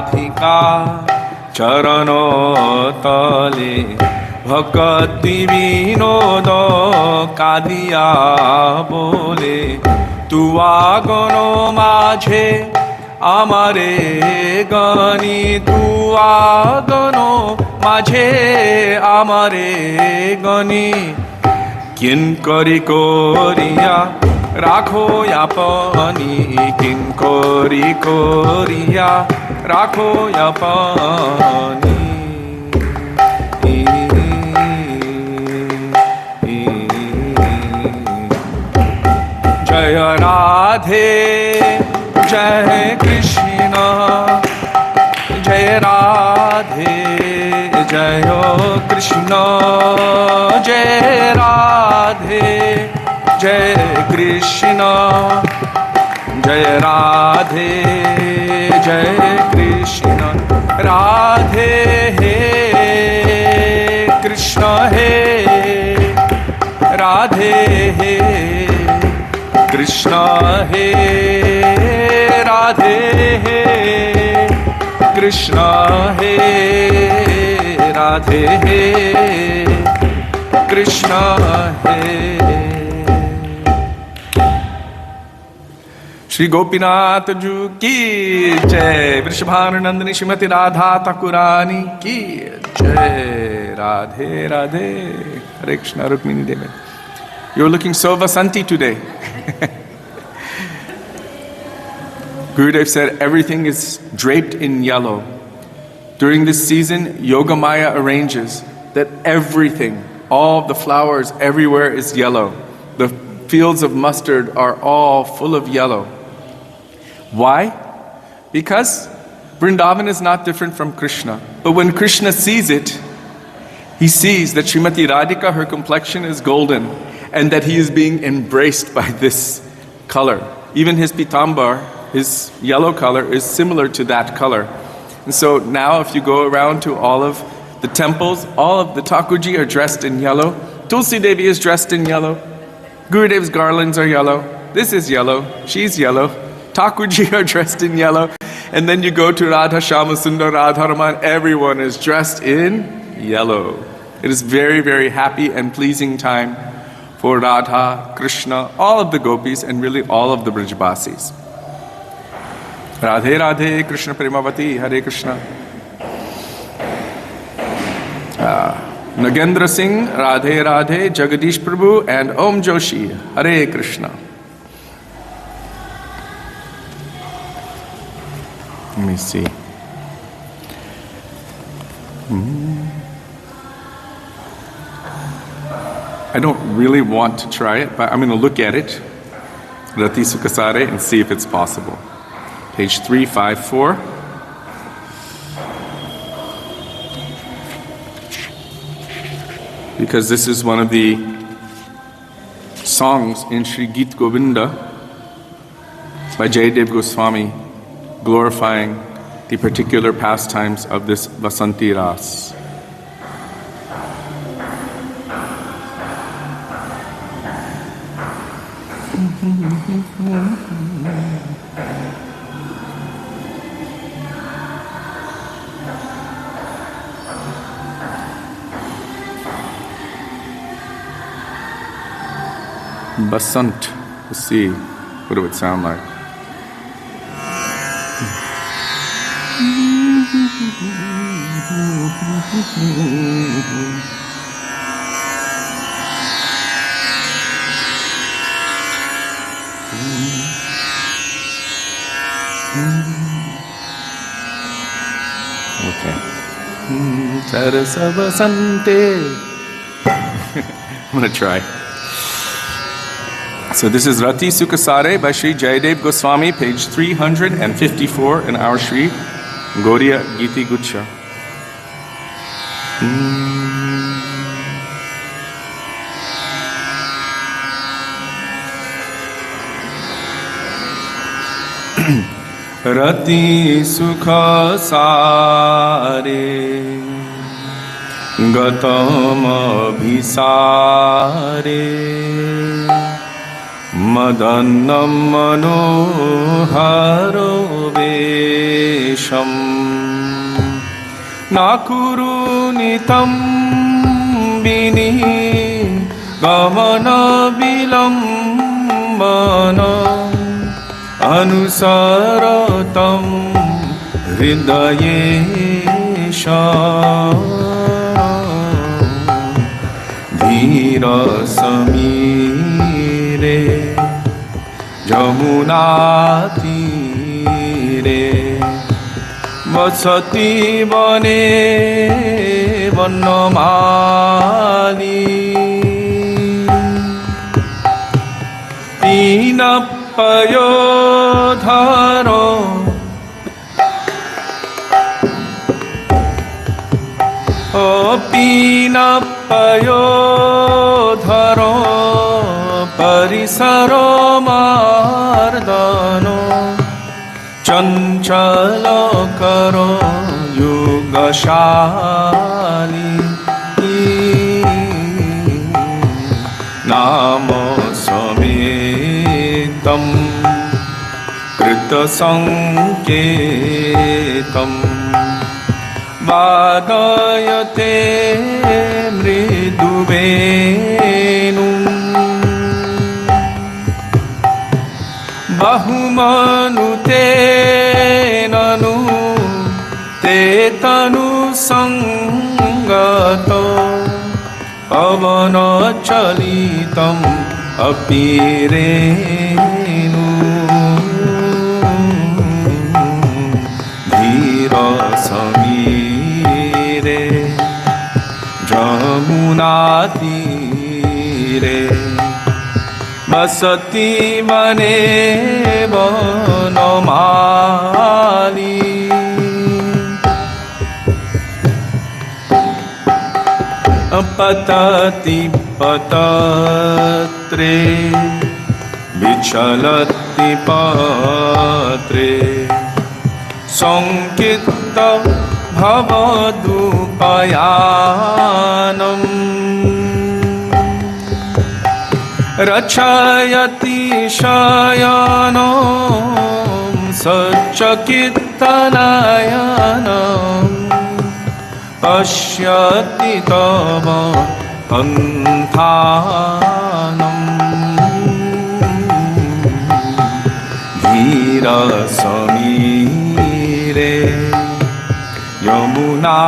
রাধিকা চরণ তলে ভক্তি বিনোদ কাঁদিয়া বলে তুয়াগণ মাঝে আমারে গনি তুয়াগণ মাঝে আমারে গনি কিঙ্করি করিয়া রাখো আপনি কিঙ্করি করিয়া রাখো আপনি জয় রাধে জয় কৃষ্ণ জয় রাধে জয় কৃষ্ণ জয় রাধে জয় কৃষ্ণ জয় রাধে জয় কৃষ্ণ রাধে হে কৃষ্ণ হে রাধে হে কৃষ্ণ হে রাধে হে কৃষ্ণ হে রাধে হে কৃষ্ণ হে श्री गोपीनाथ जी की जय वृषभानुनंदिनी श्रीमती राधा ठाकुरानी की जय राधे राधे हरे कृष्ण रुक्मिणी देवी you're looking so vasanti today. Gurudev said everything is draped in yellow. During this season, Yogamaya arranges that everything, all the flowers everywhere is yellow. The fields of mustard are all full of yellow. Why? Because Vrindavan is not different from Krishna. But when Krishna sees it, he sees that Srimati Radhika, her complexion is golden, and that he is being embraced by this color. Even his pitambar, his yellow color, is similar to that color. And so now if you go around to all of the temples, all of the Thakurji are dressed in yellow. Tulsi Devi is dressed in yellow. Gurudev's garlands are yellow. This is yellow. She's yellow. Thakurji are dressed in yellow. And then you go to Radha Shama Sundar, Radha Raman, everyone is dressed in yellow. It is very, very happy and pleasing time for Radha, Krishna, all of the gopis, and really all of the Brajbasis. Radhe Radhe, Krishna Premavati, Hare Krishna. Nagendra Singh, Radhe Radhe, Jagadish Prabhu, and Om Joshi, Hare Krishna. Let me see. I don't really want to try it, but I'm going to look at it, Rati Sukasare, and see if it's possible. Page 354. Because this is one of the songs in Sri Gita Govinda by Jayadev Goswami, glorifying the particular pastimes of this Vasanti Ras. Basant. Let's see what it would sound like. Okay. Sarasa Basante. I'm going to try. So this is Rati Sukasare by Sri Jayadev Goswami, page 354 in our Sri Gauriya Giti Gucha. Rati Sukasare Gatam Abhisare Madannam Manoharo Vesham नाकुरुनितं विनि गमन विलम्बन अनुसरतं हृदयेश धीर समीरे जमुना तीरे वसति वने वनमाली पीनपयोधरो पीनपयोधरो परिसरो मार्दनो चंचल करो युगशाली नाम समेतं कृतसंकेतं वादयते मृदुवेणुम् बहुमनुते ननु ते तनु संगतो पवन चलितम् अपि रेणु धीर समीरे जमुना तीरे वसति वने वनमाली पतति पतत्रे विचलति पत्रे संकित्त भवदुपयानम् रचयति शयनं सच्चकित्तनयनं पश्यति तव पन्थानं धीर समीरे यमुना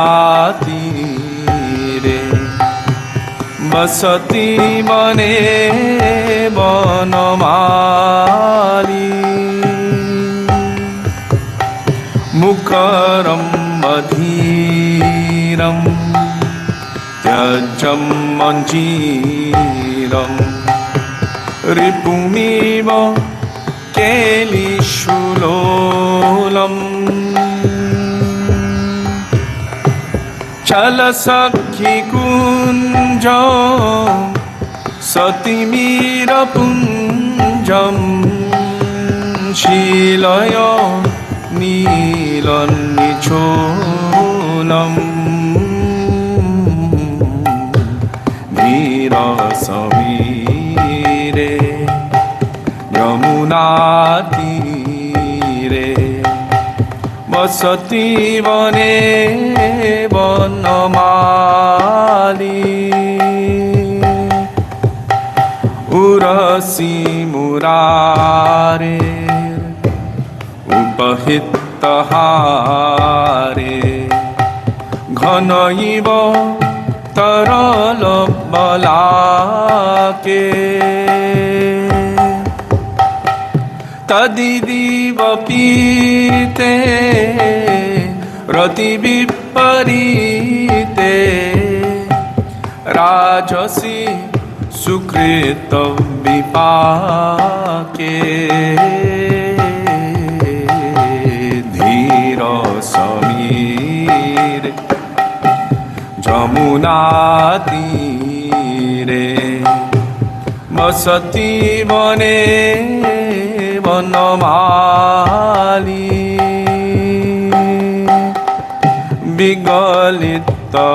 तीरे वसति वने वनमाली मुखरं मधीरं त्यजं मञ्जीरं रिपुमिव केलिशूलोलम् चलसखि कुञ्जं सतिमीरपुञ्जं शीलय नीलन्निचोलम् धीर समीरे यमुना तीरे वसति वने वनमाली उरसी मुरारे उपहितहारे घनइव तरलबलाके तदिदिव पीते रतिविपरीते राजसी सुकृत विपाके धीर समीरे जमुना तीरे वसति वने वनमाली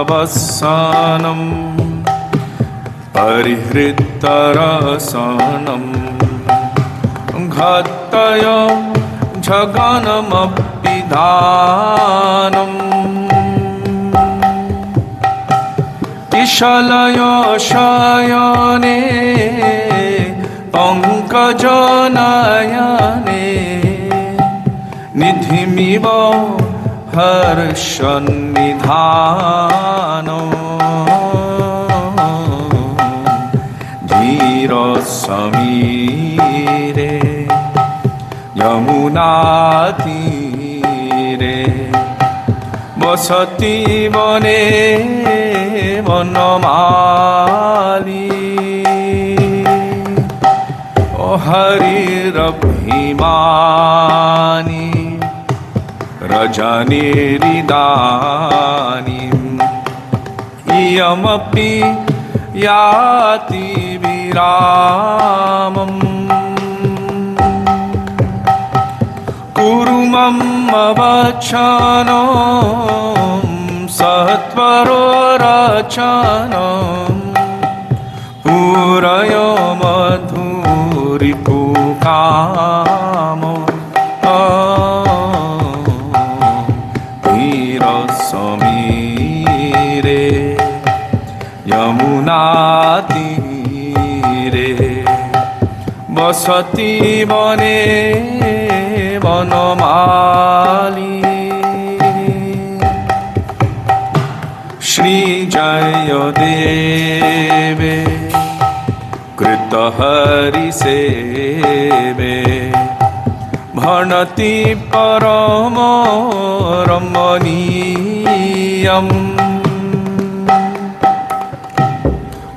विगलितवसनं परिहृतरसनं घत्तय झगनमपि धानम् কিশলয় শয়নে পঙ্কজনয়নে নিধিমিব হর্ষন্নিধান ধীর সমীরে যমুনা তীরে বসতি বনে বনমালী ও হরির অভিমানী রজনীরিদানী ইয়মপি याति विरामम् कुरु मम वचनं सत्वरो रचनं पूरय मधुरिपुकामो धीर समीरे यमुना तीरे बसति बने वनमाली श्री जय देवे कृतहरि सेवे भणति परम रमणीयम्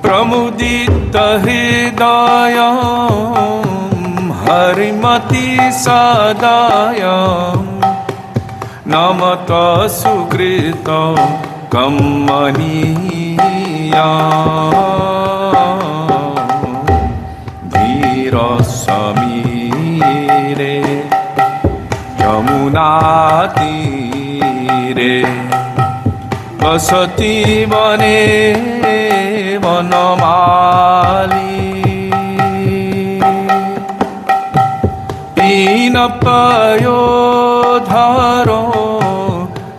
प्रमुदित हृदय हरिमति सदय नमत सुकृत कमनीया धीर समीरे यमुना तीरे बसति बने वनमाली पीन पयोधरो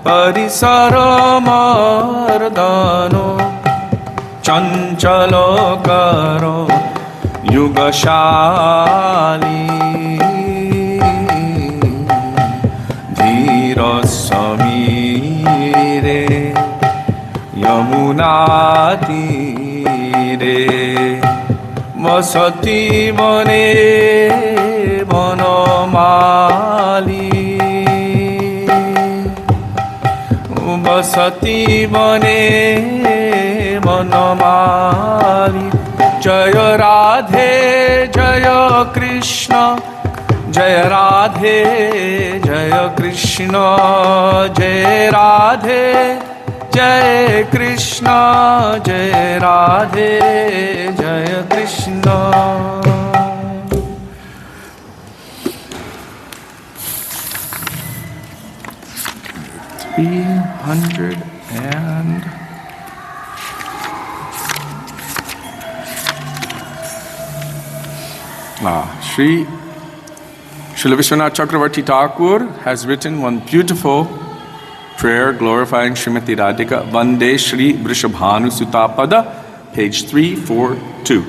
परिसर मर्दनो चंचल करो युगशाली धीर समीरे यमुना तीरे बसति बने वनमाली बसति बने वनमाली जय राधे जय कृष्ण जय राधे जय कृष्ण जय राधे जय कृष्ण जय राधे जय Krishna 300 and Srila Vishwanath Chakravarti Thakur has written one beautiful prayer glorifying Srimati Radhika, Vande Shri Vrishabhanu Sutapada, page 342.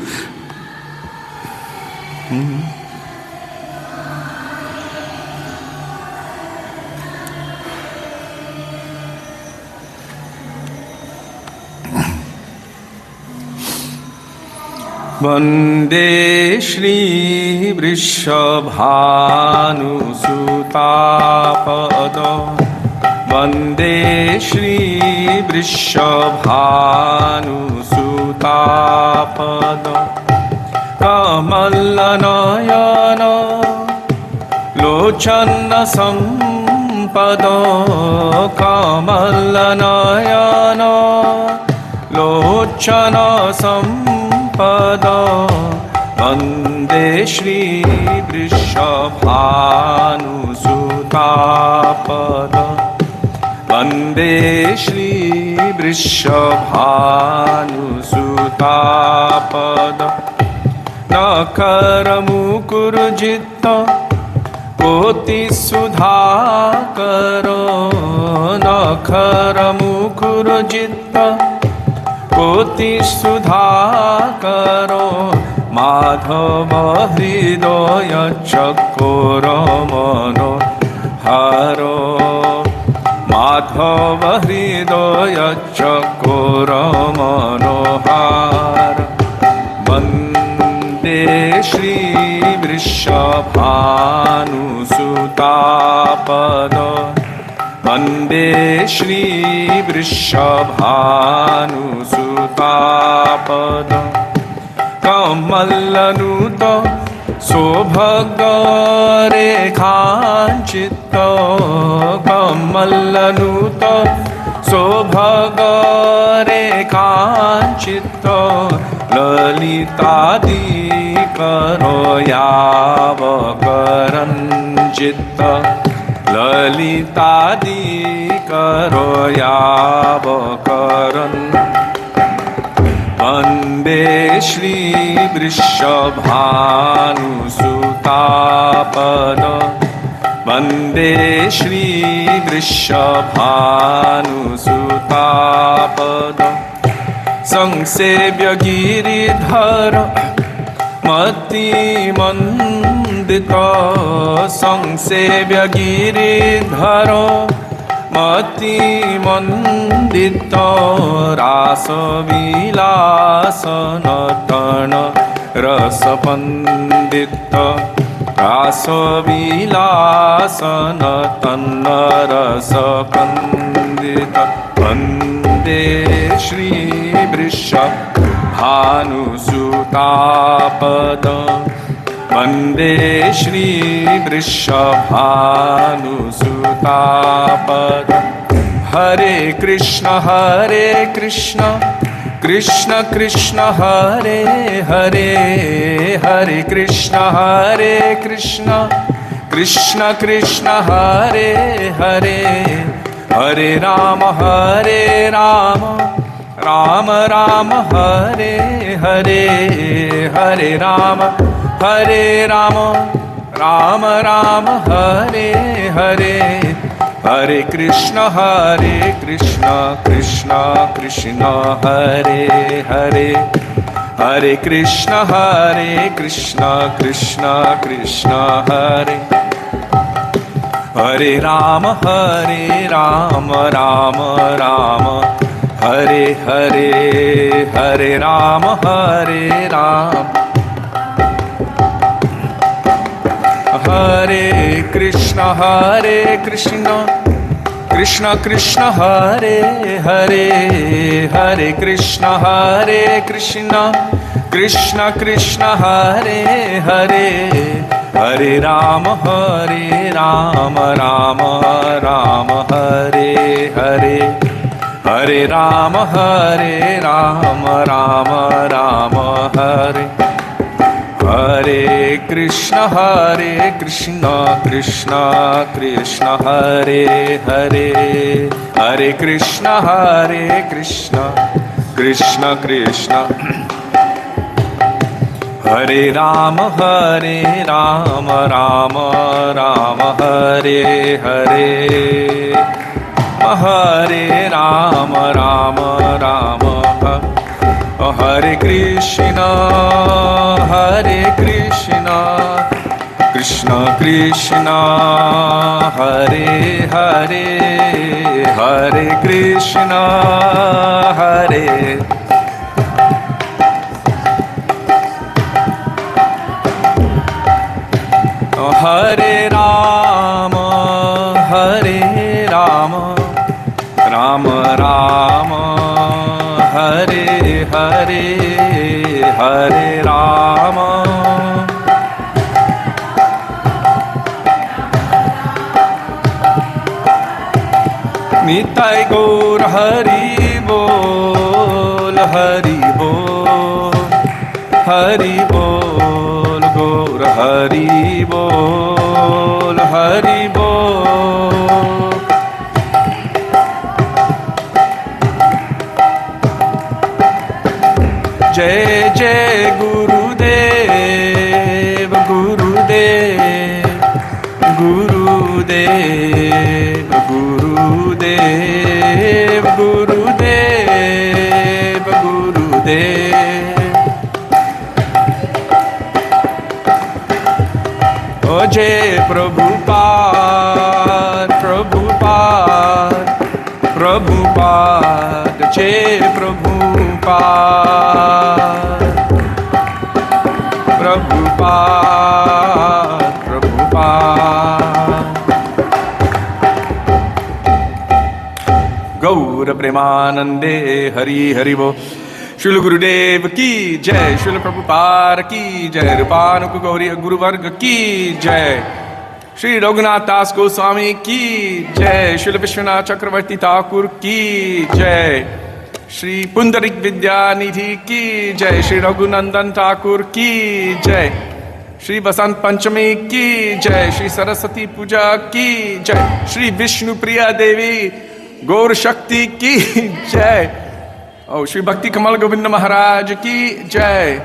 Vande Shri Vrishabhanu Sutapada Vande Shri Vrishabhanu Sutapada Kamalanayana Lochana Sampada Kamalanayana Lochana Sampada Vande Shri Vrishabhanu Sutapada Vande Shri Vrishabhanu Sutapada Nakara Mukurjita Koti Sudhakara Nakara Mukurjita कोटि सुधाकरो माधव हृदय चकोर मनोहारो माधव हृदय चकोर मनोहार वन्दे श्री वृषभानुसुतापद वन्दे श्री वृषभानुसुतापद कमलनुत सौभगरेखाञ्चित्त कमलनुत सौभगरेखाञ्चित्त ललितादिकरो यावकरञ्चित्त ललितादिकरो यावकरन् वन्दे श्री वृषभानुसुतापद वन्दे श्री वृषभानुसुतापद संसेव्य गिरिधर मतिमन्दित संसेव्य गिरिधर मतिमन्दित रासविलासनतन रसपन्दित रासविलासनतन रसपन्दित वन्दे श्री वृषभानुसुतापद वन्दे श्री वृषभानुसुतापद हरे कृष्ण कृष्ण कृष्ण हरे हरे हरे कृष्ण कृष्ण कृष्ण हरे हरे हरे राम राम राम हरे हरे हरे राम राम राम हरे हरे हरे कृष्ण कृष्ण कृष्ण हरे हरे हरे कृष्ण कृष्ण कृष्ण हरे हरे राम राम राम हरे हरे हरे राम हरे कृष्ण कृष्ण कृष्ण हरे हरे हरे कृष्ण कृष्ण कृष्ण हरे हरे हरे राम राम राम हरे हरे हरे राम राम राम हरे हरे कृष्ण कृष्ण कृष्ण हरे हरे हरे कृष्ण कृष्ण कृष्ण हरे राम राम राम हरे हरे हरे राम राम हरे कृष्ण कृष्ण कृष्ण हरे हरे हरे कृष्ण हरे हरे राम राम राम हरे हरे हरे राम निताय गौर हरि बोल गौर हरि बोल जय जय गुरुदेव गुरुदेव Prabhupada, Prabhupada, Prabhupada, Jai Prabhupada, Prabhupada, Prabhupada. Gaura Premanande Hari Hari Bo. Srila Gurudev ki jai, Srila Prabhupada ki jai, Rupanuka Gauriya Guru Varga ki jai, Shri Raghunath Das Goswami ki jai, Srila Vishwanath Chakravarti Thakur ki jai, Shri Pundarik Vidyanidhi ki jai, Shri Raghunandan Thakur ki jai, Shri Vasant Panchami ki jai, Shri Saraswati Puja ki jai, Shri Vishnu Priya Devi Gaur Shakti ki jai. Oh, Shri Bhakti Kamal Govinda Maharaj ki jai.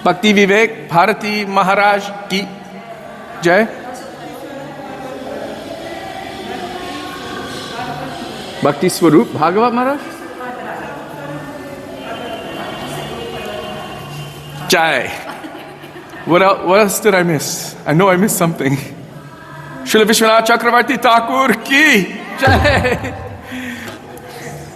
Bhakti Vivek Bharati Maharaj ki jai. Bhakti Swarup Bhagavat Maharaj jai. What else did I miss? I know I missed something. Srila Vishwanath Chakravarti Thakur ki jai.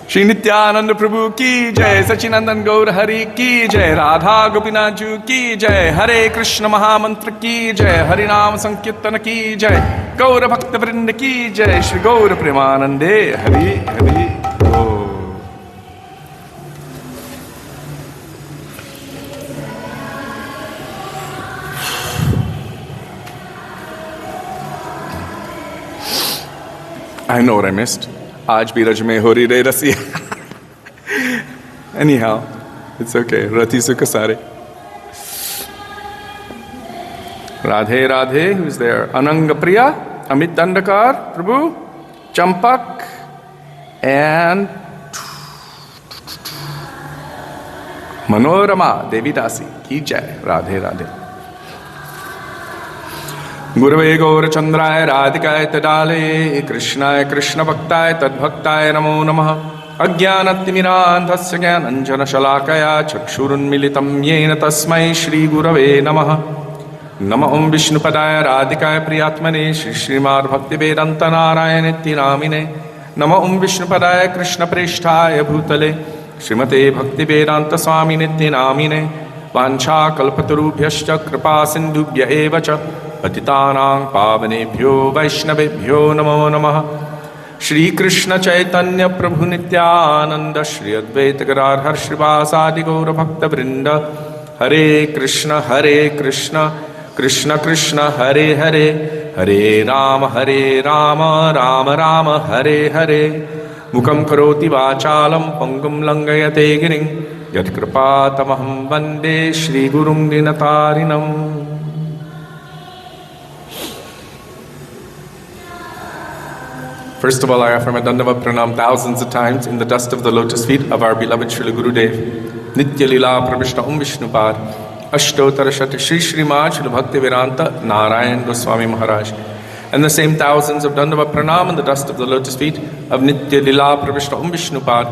Shri Nityananda Prabhu ki jai, Sachinandan Gaur Hari ki jai, Radha Gopinath ki jai, Hare Krishna Mahamantra ki jai, Harinam Sankirtana ki jai, Gaura Bhakta Vrinda ki jai, Shri Gaura Premanande Hari Hari Bo. I know what I missed. Aaj bhi raj mein ho rahi re rasiya. Anyhow, it's okay. Rati sukha sare. Radhe Radhe, who's there? Ananga Priya, Amit Dandakar, Prabhu, Champak, and Manorama Devi Dasi. Ki jai. Radhe Radhe. Gurave Gaura Chandraya Radhikaya Tadale Krishnaya Krishna Bhaktaaya Tadbhaktaya Namo Namaha Ajnanatimirandhasya Jnananjana Shalakaya Chakshurun Militam Yena Tasmai Shri Gurave Namaha Nama Om Vishnupadaya Radhikaya Priyatmane Shri Srimad Bhakti Vedanta Narayana Namine Nama Om Vishnupadaya Krishna Preshtaya Bhutale Srimate Bhakti Vedanta Swami Namine Vancha Kalpatarubhyascha Kripa Sindhubhya Evacha Patitanang Pavanebhyo Vaishnavebhyo Namo Namaha Shri Krishna Chaitanya Prabhu Nityananda Shri Advaita Gadadhar Shrivasadi Gaura Bhakta Vrinda Hare Krishna Krishna Krishna Hare Hare Hare Rama Rama Rama Hare Hare Mukam Karoti Vachalam Pangam Langayate Giring Yat Kripatamaham Vande Shri Gurum Dinatarinam. First of all, I offer my Dandavat Pranam thousands of times in the dust of the lotus feet of our beloved Srila Gurudev. Nitya Lila Pravishna Vishnupad Ashtotara Shati Shri Srimad Srila Bhakti Vedanta Narayan Goswami Maharaj. And the same thousands of Dandavat Pranam in the dust of the lotus feet of Nitya Lila Pravishna Vishnupad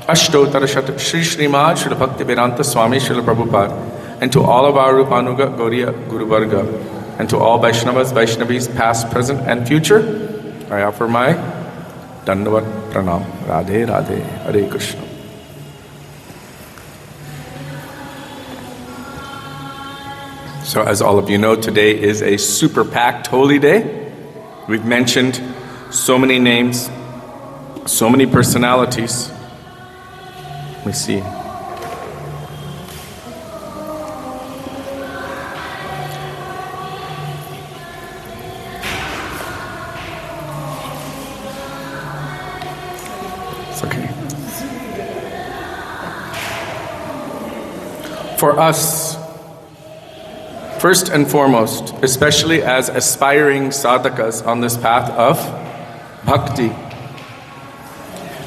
Ashtotara Shati Shri Srimad Srila Bhakti Vedanta Swami Srila Prabhupada. And to all of our Rupanuga Gauriya Guru Varga. And to all Vaishnavas, Vaishnavis, past, present, and future, I offer my Dandavat Pranam. Radhe Radhe. Hare Krishna. So as all of you know, today is a super packed holy day. We've mentioned so many names, so many personalities. Let me see. For us, first and foremost, especially as aspiring sadhakas on this path of bhakti,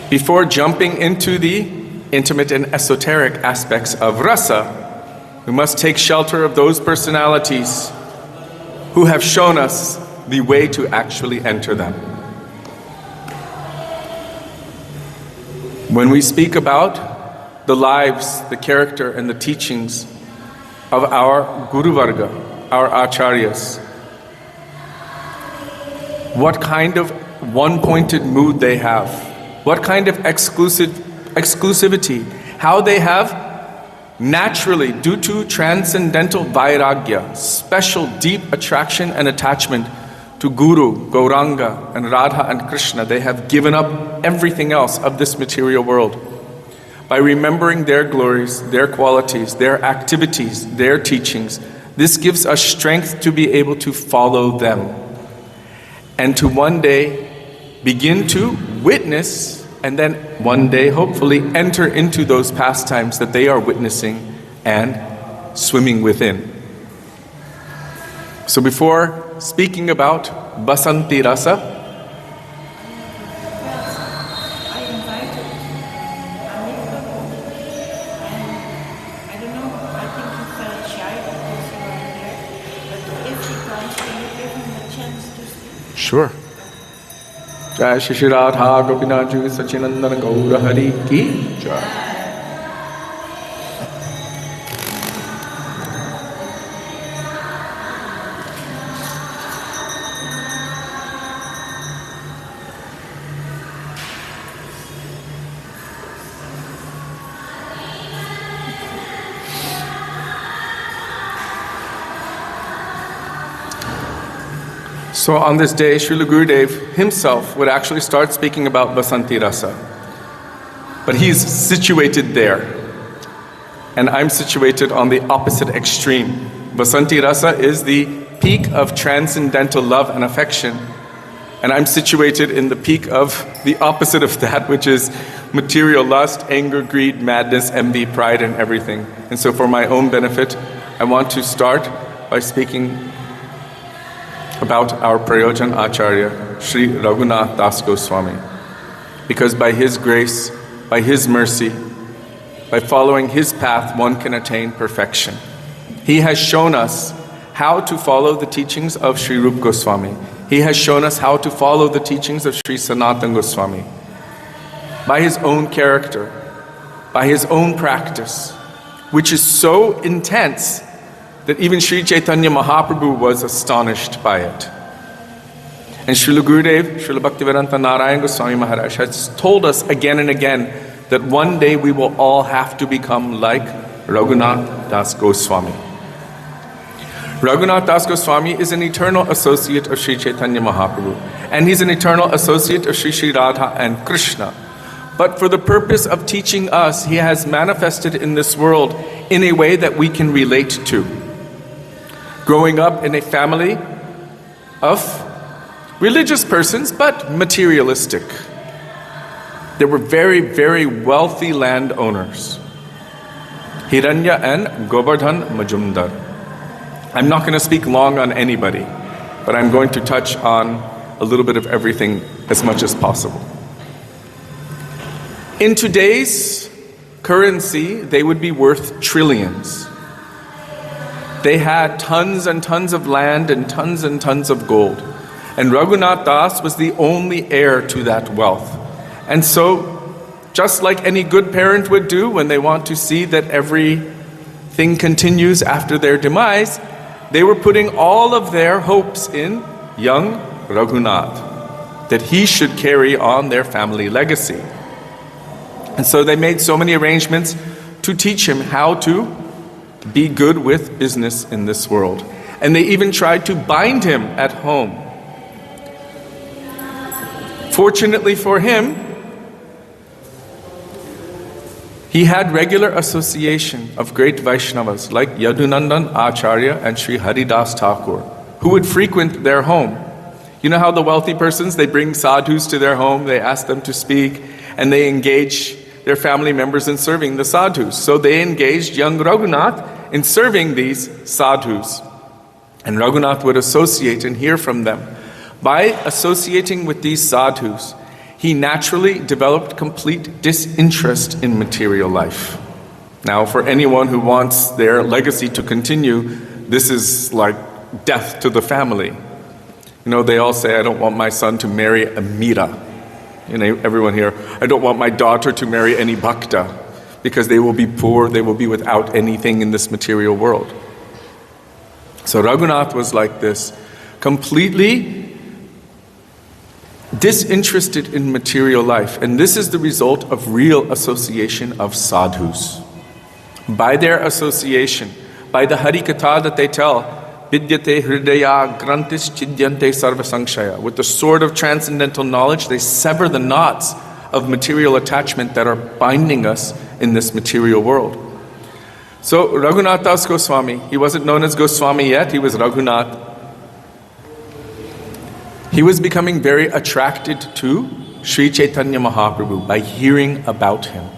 before jumping into the intimate and esoteric aspects of rasa, we must take shelter of those personalities who have shown us the way to actually enter them. When we speak about the lives, the character, and the teachings of our Guru Varga, our acharyas, what kind of one-pointed mood they have, what kind of exclusivity, how they have naturally, due to transcendental vairagya, special deep attraction and attachment to Guru, Gauranga, and Radha and Krishna, they have given up everything else of this material world. By remembering their glories, their qualities, their activities, their teachings, this gives us strength to be able to follow them and to one day begin to witness and then one day hopefully enter into those pastimes that they are witnessing and swimming within. So before speaking about Basanti Rasa, I invited Amit Babu, and I don't know, I think he felt shy because you were there, but if he comes, can you give him a chance to speak? sure. Jai Shri Radha Gopinath Ji Sachinandan Gaura Hari Ki Jai. So on this day, Srila Gurudev himself would actually start speaking about Basanti Rasa. But he's situated there. And I'm situated on the opposite extreme. Basanti Rasa is the peak of transcendental love and affection. And I'm situated in the peak of the opposite of that, which is material lust, anger, greed, madness, envy, pride, and everything. And so for my own benefit, I want to start by speaking about our Prayojan Acharya, Sri Raghunath Das Goswami. Because by his grace, by his mercy, by following his path, one can attain perfection. He has shown us how to follow the teachings of Sri Rupa Goswami. He has shown us how to follow the teachings of Sri Sanatana Goswami. By his own character, by his own practice, which is so intense that even Sri Chaitanya Mahaprabhu was astonished by it. And Srila Gurudev, Srila Bhaktivedanta Narayana Goswami Maharaj has told us again and again that one day we will all have to become like Raghunath Das Goswami. Raghunath Das Goswami is an eternal associate of Sri Chaitanya Mahaprabhu, and he's an eternal associate of Sri Sri Radha and Krishna. But for the purpose of teaching us, he has manifested in this world in a way that we can relate to. Growing up in a family of religious persons, but materialistic. They were very, very wealthy landowners. Hiranya and Govardhan Majumdar. I'm not going to speak long on anybody, but I'm going to touch on a little bit of everything as much as possible. In today's currency, they would be worth trillions. They had tons and tons of land and tons of gold. And Raghunath Das was the only heir to that wealth. And so, just like any good parent would do when they want to see that everything continues after their demise, they were putting all of their hopes in young Raghunath, that he should carry on their family legacy. And so they made so many arrangements to teach him how to be good with business in this world. And they even tried to bind him at home. Fortunately for him, he had regular association of great Vaishnavas like Yadunandan Acharya and Sri Haridas Thakur, who would frequent their home. You know how the wealthy persons, they bring sadhus to their home, they ask them to speak, and they engage their family members in serving the sadhus. So they engaged young Raghunath in serving these sadhus. And Raghunath would associate and hear from them. By associating with these sadhus, he naturally developed complete disinterest in material life. Now, for anyone who wants their legacy to continue, this is like death to the family. You know, they all say, I don't want my son to marry a Mira. You know, everyone here, I don't want my daughter to marry any bhakta, because they will be poor, they will be without anything in this material world. So Raghunath was like this, completely disinterested in material life. And this is the result of real association of sadhus. By their association, by the Harikatha that they tell, Vidyate hridaya grantis chidyante sarva sankshaya. With the sword of transcendental knowledge, they sever the knots of material attachment that are binding us in this material world. So Raghunath Das Goswami, he wasn't known as Goswami yet, he was Raghunath. He was becoming very attracted to Sri Chaitanya Mahaprabhu by hearing about him.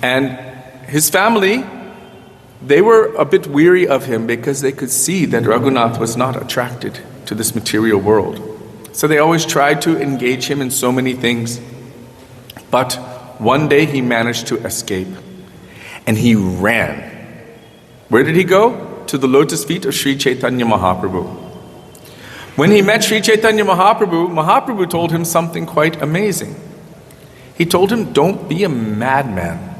And his family, they were a bit weary of him because they could see that Raghunath was not attracted to this material world. So they always tried to engage him in so many things. But one day he managed to escape. And he ran. Where did he go? To the lotus feet of Sri Chaitanya Mahaprabhu. When he met Sri Chaitanya Mahaprabhu, Mahaprabhu told him something quite amazing. He told him, don't be a madman.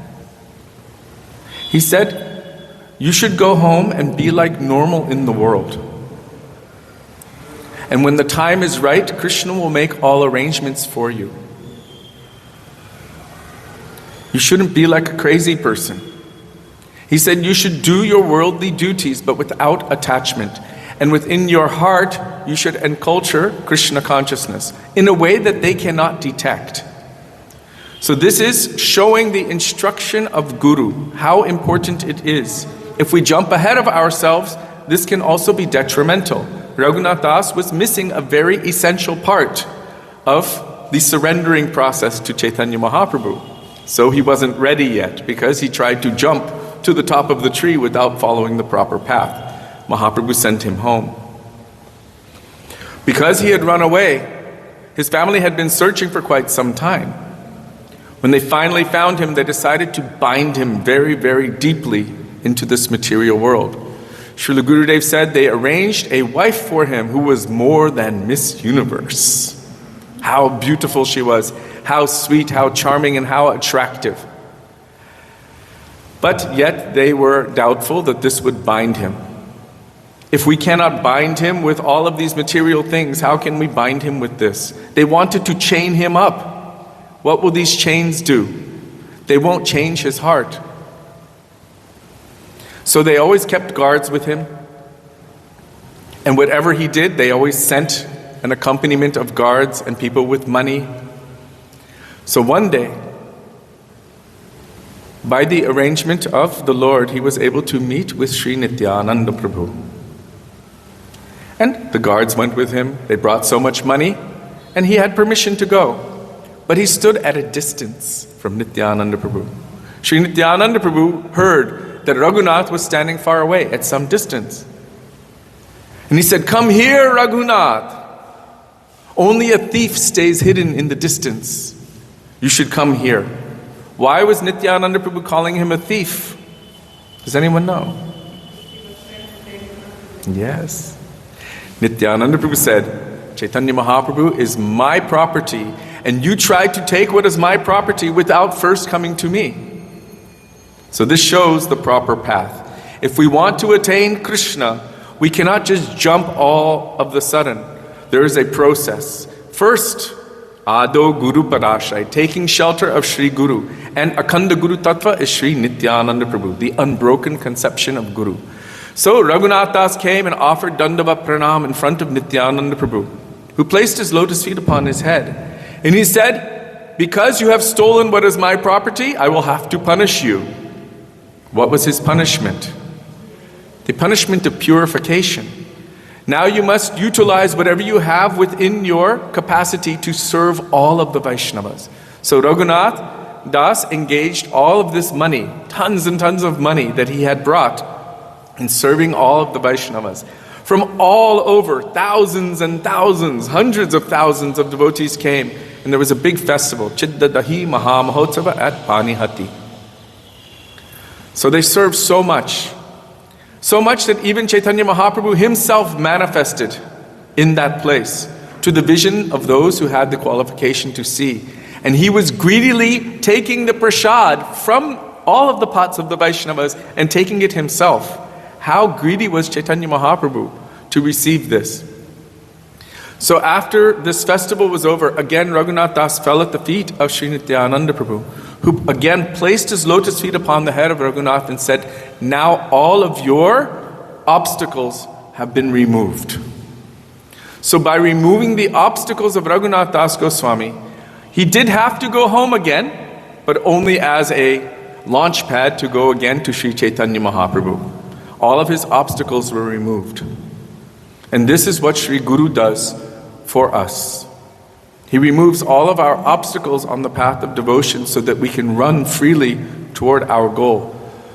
He said, you should go home and be like normal in the world. And when the time is right, Krishna will make all arrangements for you. You shouldn't be like a crazy person. He said you should do your worldly duties but without attachment. And within your heart, you should enculture Krishna consciousness in a way that they cannot detect. So this is showing the instruction of Guru, how important it is. If we jump ahead of ourselves, this can also be detrimental. Raghunath Das was missing a very essential part of the surrendering process to Chaitanya Mahaprabhu. So he wasn't ready yet because he tried to jump to the top of the tree without following the proper path. Mahaprabhu sent him home. Because he had run away, his family had been searching for quite some time. When they finally found him, they decided to bind him very, very deeply into this material world. Srila Gurudev said they arranged a wife for him who was more than Miss Universe. How beautiful she was, how sweet, how charming, and how attractive. But yet they were doubtful that this would bind him. If we cannot bind him with all of these material things, how can we bind him with this? They wanted to chain him up. What will these chains do? They won't change his heart. So they always kept guards with him. And whatever he did, they always sent an accompaniment of guards and people with money. So one day, by the arrangement of the Lord, he was able to meet with Sri Nityananda Prabhu. And the guards went with him. They brought so much money, and he had permission to go. But he stood at a distance from Nityananda Prabhu. Sri Nityananda Prabhu heard that Raghunath was standing far away at some distance. And he said, "Come here, Raghunath. Only a thief stays hidden in the distance. You should come here." Why was Nityananda Prabhu calling him a thief? Does anyone know? Yes. Nityananda Prabhu said, Chaitanya Mahaprabhu is my property, and you tried to take what is my property without first coming to me. So this shows the proper path. If we want to attain Krishna, we cannot just jump all of the sudden. There is a process. First, Ado Guru Parashray, taking shelter of Sri Guru. And Akhanda Guru Tattva is Sri Nityananda Prabhu, the unbroken conception of Guru. So Raghunath Das came and offered Dandavat Pranam in front of Nityananda Prabhu, who placed his lotus feet upon his head. And he said, "Because you have stolen what is my property, I will have to punish you." What was his punishment? The punishment of purification. Now you must utilize whatever you have within your capacity to serve all of the Vaishnavas. So Raghunath Das engaged all of this money, tons and tons of money that he had brought in serving all of the Vaishnavas. From all over, thousands and thousands, hundreds of thousands of devotees came, and there was a big festival, Chiddadahi Mahamahotsava at Panihati. So they served so much that even Chaitanya Mahaprabhu himself manifested in that place to the vision of those who had the qualification to see. And he was greedily taking the prasad from all of the pots of the Vaishnavas and taking it himself. How greedy was Chaitanya Mahaprabhu to receive this? So after this festival was over, again Raghunath Das fell at the feet of Sri Nityananda Prabhu, who again placed his lotus feet upon the head of Raghunath and said, now all of your obstacles have been removed. So by removing the obstacles of Raghunath Das Goswami, he did have to go home again, but only as a launch pad to go again to Sri Chaitanya Mahaprabhu. All of his obstacles were removed. And this is what Sri Guru does for us. He removes all of our obstacles on the path of devotion so that we can run freely toward our goal.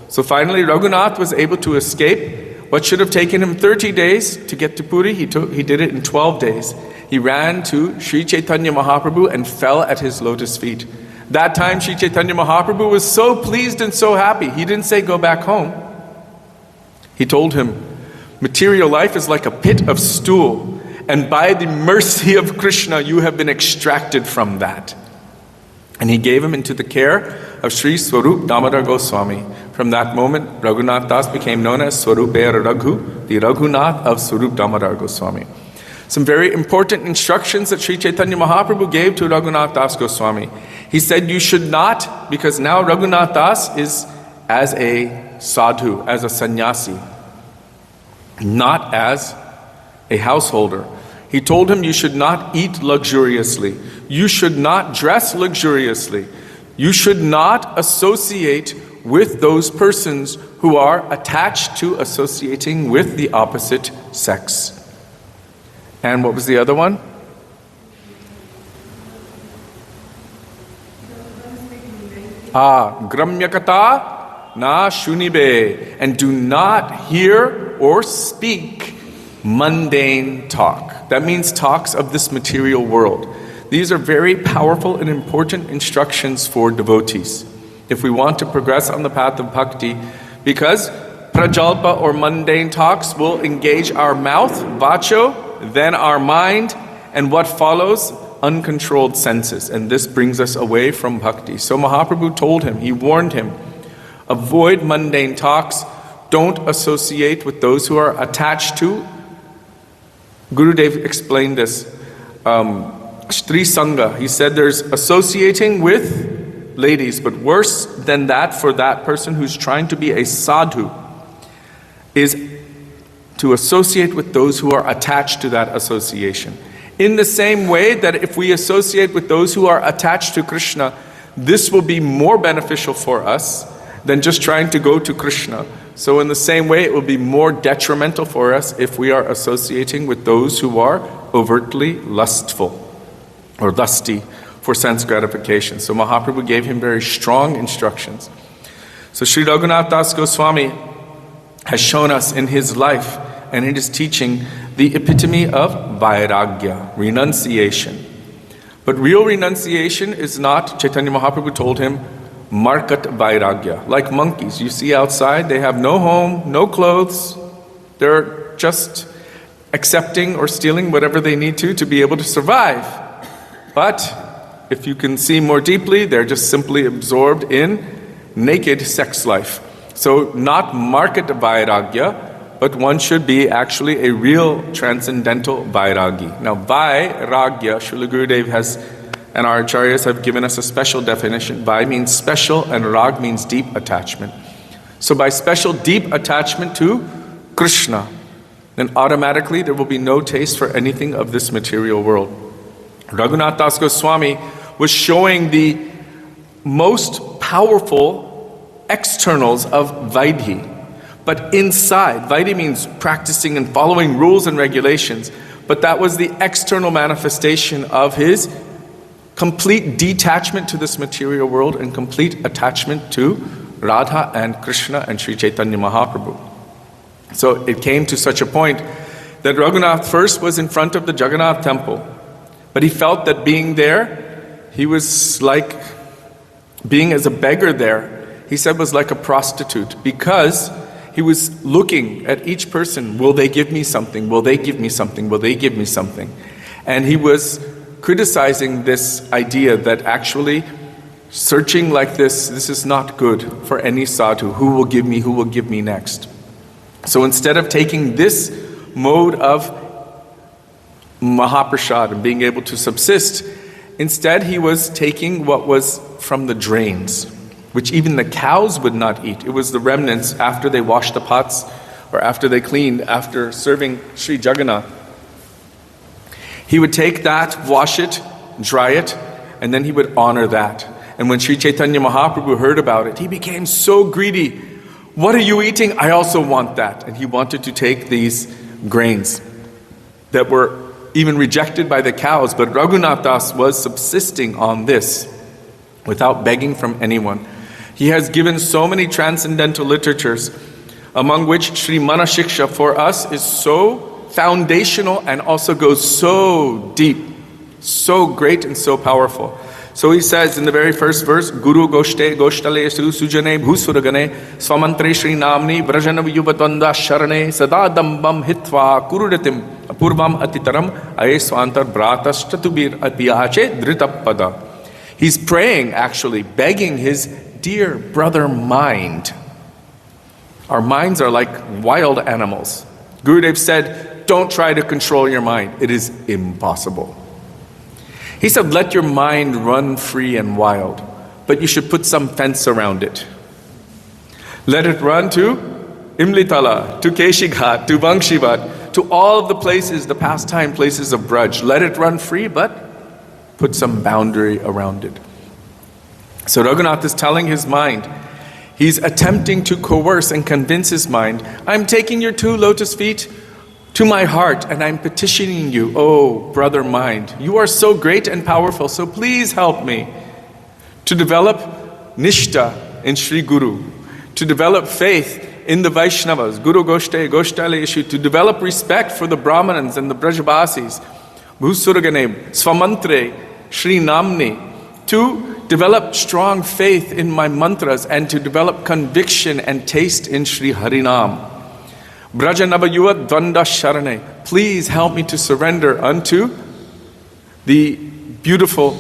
So finally Raghunath was able to escape. What should have taken him 30 days to get to Puri, he did it in 12 days. He ran to Sri Chaitanya Mahaprabhu and fell at his lotus feet. That time Sri Chaitanya Mahaprabhu was so pleased and so happy. He didn't say go back home. He told him, material life is like a pit of stool, and by the mercy of Krishna you have been extracted from that. And he gave him into the care of Sri Swarup Damodar Goswami. From that moment, Raghunath Das became known as Swaruper Raghu, the Raghunath of Swarup Damodar Goswami. Some very important instructions that Sri Chaitanya Mahaprabhu gave to Raghunath Das Goswami. He said you should not, because now Raghunath Das is as a sadhu, as a sannyasi, not as a householder. He told him you should not eat luxuriously. You should not dress luxuriously. You should not associate with those persons who are attached to associating with the opposite sex. And what was the other one? Gramyakata na shunibe. And do not hear or speak mundane talk. That means talks of this material world. These are very powerful and important instructions for devotees if we want to progress on the path of bhakti, because prajalpa or mundane talks will engage our mouth, vacho, then our mind, and what follows, uncontrolled senses. And this brings us away from bhakti. So Mahaprabhu told him, he warned him, avoid mundane talks, don't associate with those who are attached to. Gurudev explained this. Stri Sangha, he said there's associating with ladies, but worse than that for that person who's trying to be a sadhu is to associate with those who are attached to that association. In the same way that if we associate with those who are attached to Krishna, this will be more beneficial for us than just trying to go to Krishna. So in the same way, it will be more detrimental for us if we are associating with those who are overtly lustful or lusty for sense gratification. So Mahaprabhu gave him very strong instructions. So Sri Raghunath Das Goswami has shown us in his life and in his teaching the epitome of vairagya, renunciation. But real renunciation is not, Chaitanya Mahaprabhu told him, markat vairagya. Like monkeys, you see outside, they have no home, no clothes. They're just accepting or stealing whatever they need to be able to survive. But if you can see more deeply, they're just simply absorbed in naked sex life. So not market vairagya, but one should be actually a real transcendental vairagi. Now vairagya, Srila Gurudev has, and our acharyas have given us a special definition. Vai means special and rag means deep attachment. So by special deep attachment to Krishna, then automatically there will be no taste for anything of this material world. Raghunath Das Goswami was showing the most powerful externals of Vaidhi. But inside, Vaidhi means practicing and following rules and regulations, but that was the external manifestation of his complete detachment to this material world and complete attachment to Radha and Krishna and Sri Chaitanya Mahaprabhu. So it came to such a point that Raghunath first was in front of the Jagannath temple, but he felt that being there, he was like being as a beggar there, he said was like a prostitute, because he was looking at each person, will they give me something, will they give me something, will they give me something? And he was criticizing this idea that actually searching like this is not good for any sadhu. Who will give me next? So instead of taking this mode of Mahaprasad and being able to subsist, instead he was taking what was from the drains, which even the cows would not eat. It was the remnants after they washed the pots or after they cleaned, after serving Sri Jagannath. He would take that, wash it, dry it, and then he would honor that. And when Sri Chaitanya Mahaprabhu heard about it, he became so greedy. What are you eating? I also want that. And he wanted to take these grains that were even rejected by the cows, but Raghunath Das was subsisting on this without begging from anyone. He has given so many transcendental literatures, among which Sri Manashiksha for us is so foundational and also goes so deep, so great and so powerful. So he says in the very first verse, Guru Goshte Goshtale Sujane Bhusuragane Swamantre Sri Namni Vrajanav Yuvatanda Sharane Sada Dambam Hitva Kururatim Apurvam Atitaram Aeswantar Bratashtubir Apiache Dritapada. He's praying, actually, begging his dear brother mind. Our minds are like wild animals. Gurudev said, don't try to control your mind. It is impossible. He said, let your mind run free and wild, but you should put some fence around it. Let it run to Imlitala, to Keshighat, to Vangshivat, to all of the places, the pastime places of Braj. Let it run free, but put some boundary around it. So Raghunath is telling his mind, he's attempting to coerce and convince his mind, I'm taking your 2 lotus feet to my heart and I'm petitioning you, oh brother mind, you are so great and powerful, so please help me to develop Nishta in Sri Guru, to develop faith in the Vaishnavas, Guru Goshte, Goshtale Ishu, to develop respect for the Brahmanans and the Brajavasis, Bhusuragane, Swamantre, Sri Namni, to develop strong faith in my mantras and to develop conviction and taste in Sri Harinam. Brajanavayuva Dvanda Sharane, please help me to surrender unto the beautiful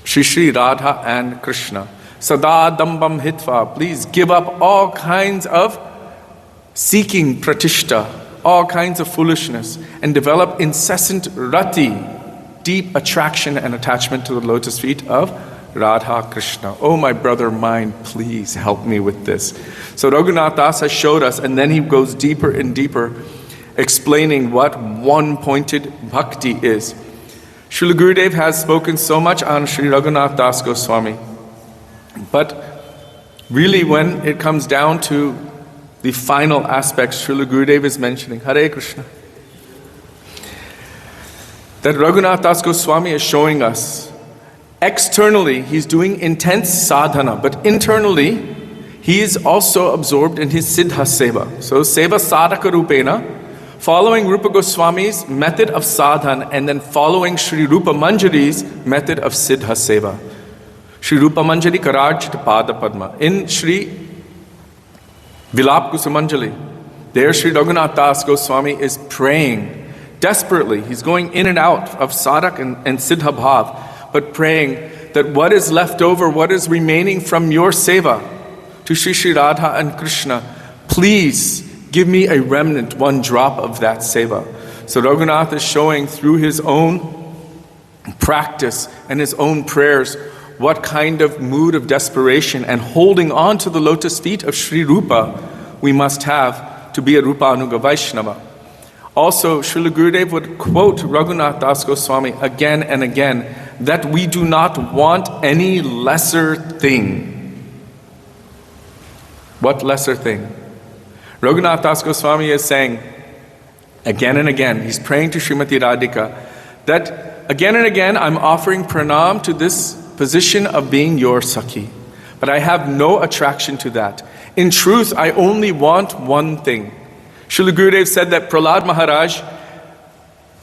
Shri Shri Radha and Krishna. Sada Dambam Hitva, please give up all kinds of seeking pratishta, all kinds of foolishness, and develop incessant rati, deep attraction and attachment to the lotus feet of Radha Krishna. Oh my brother mind, please help me with this. So Raghunath Das has showed us, and then he goes deeper and deeper, explaining what one-pointed bhakti is. Srila Gurudev has spoken so much on Sri Raghunath Das Goswami, but really when it comes down to the final aspects, Srila Gurudev is mentioning, Hare Krishna, that Raghunath Das Goswami is showing us, externally he's doing intense sadhana, but internally he is also absorbed in his siddha seva. So seva sadhaka rupena, following Rupa Goswami's method of sadhana and then following Sri Rupa Manjari's method of siddha seva. Sri Rupa Manjari Karajita Pada Padma. In Sri Vilap Kusumanjali, there Sri Raghunath Das Goswami is praying desperately. He's going in and out of sadhak and siddha bhav, but praying that what is left over, what is remaining from your seva to Sri Sri Radha and Krishna, please give me a remnant, one drop of that seva. So Raghunath is showing through his own practice and his own prayers what kind of mood of desperation and holding on to the lotus feet of Sri Rupa we must have to be a Rupa Anuga Vaishnava. Also, Srila Gurudev would quote Raghunath Das Goswami again and again that we do not want any lesser thing. What lesser thing? Raghunath Das Goswami is saying again and again, he's praying to Srimati Radhika, that again and again I'm offering pranam to this position of being your Sakhi, but I have no attraction to that. In truth, I only want one thing. Srila Gurudev said that Prahlad Maharaj,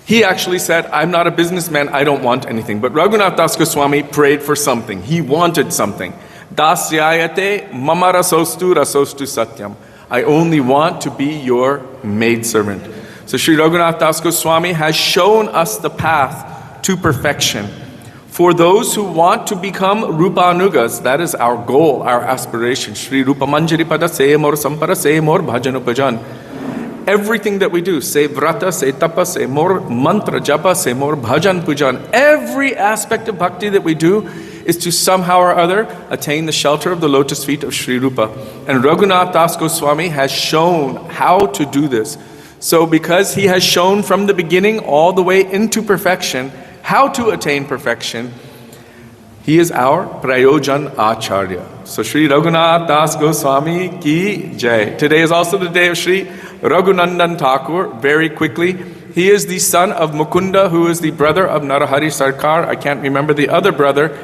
he actually said, I'm not a businessman, I don't want anything. But Raghunath Das Goswami prayed for something. He wanted something. Dasyayate mama rasostu rasostu satyam. I only want to be your maidservant. So Sri Raghunath Das Goswami has shown us the path to perfection. For those who want to become Rupanugas, that is our goal, our aspiration. Shri Rupa Manjari Pada Se Mor Sampara Se Mor Bhajan Upajan. Everything that we do, say vrata, say tapa, say more mantra, japa, say more bhajan, pujan. Every aspect of bhakti that we do is to somehow or other attain the shelter of the lotus feet of Sri Rupa. And Raghunath Das Goswami has shown how to do this. So because he has shown from the beginning all the way into perfection, how to attain perfection, he is our Prayojan Acharya. So Sri Raghunath Das Goswami ki jai. Today is also the day of Sri Raghunandan Thakur. Very quickly, he is the son of Mukunda, who is the brother of Narahari Sarkar. I can't remember the other brother.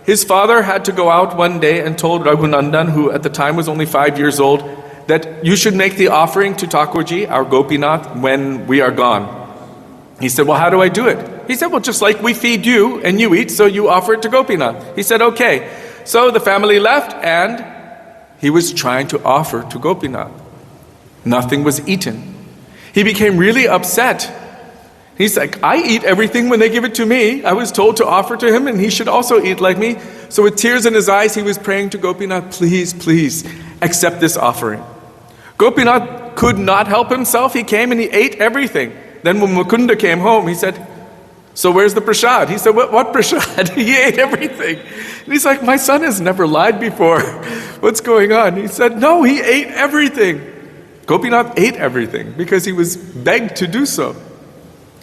His father had to go out one day and told Raghunandan, who at the time was only 5 years old, that you should make the offering to Thakurji, our Gopinath, when we are gone. He said, well, how do I do it? He said, well, just like we feed you and you eat, so you offer it to Gopinath. He said, okay. So the family left and he was trying to offer to Gopinath. Nothing was eaten. He became really upset. He's like, I eat everything when they give it to me. I was told to offer to him and he should also eat like me. So with tears in his eyes, he was praying to Gopinath, please, please accept this offering. Gopinath could not help himself. He came and he ate everything. Then when Mukunda came home, he said, so where's the prasad? He said, what prasad? He ate everything. And he's like, my son has never lied before. What's going on? He said, no, he ate everything. Gopinath ate everything because he was begged to do so.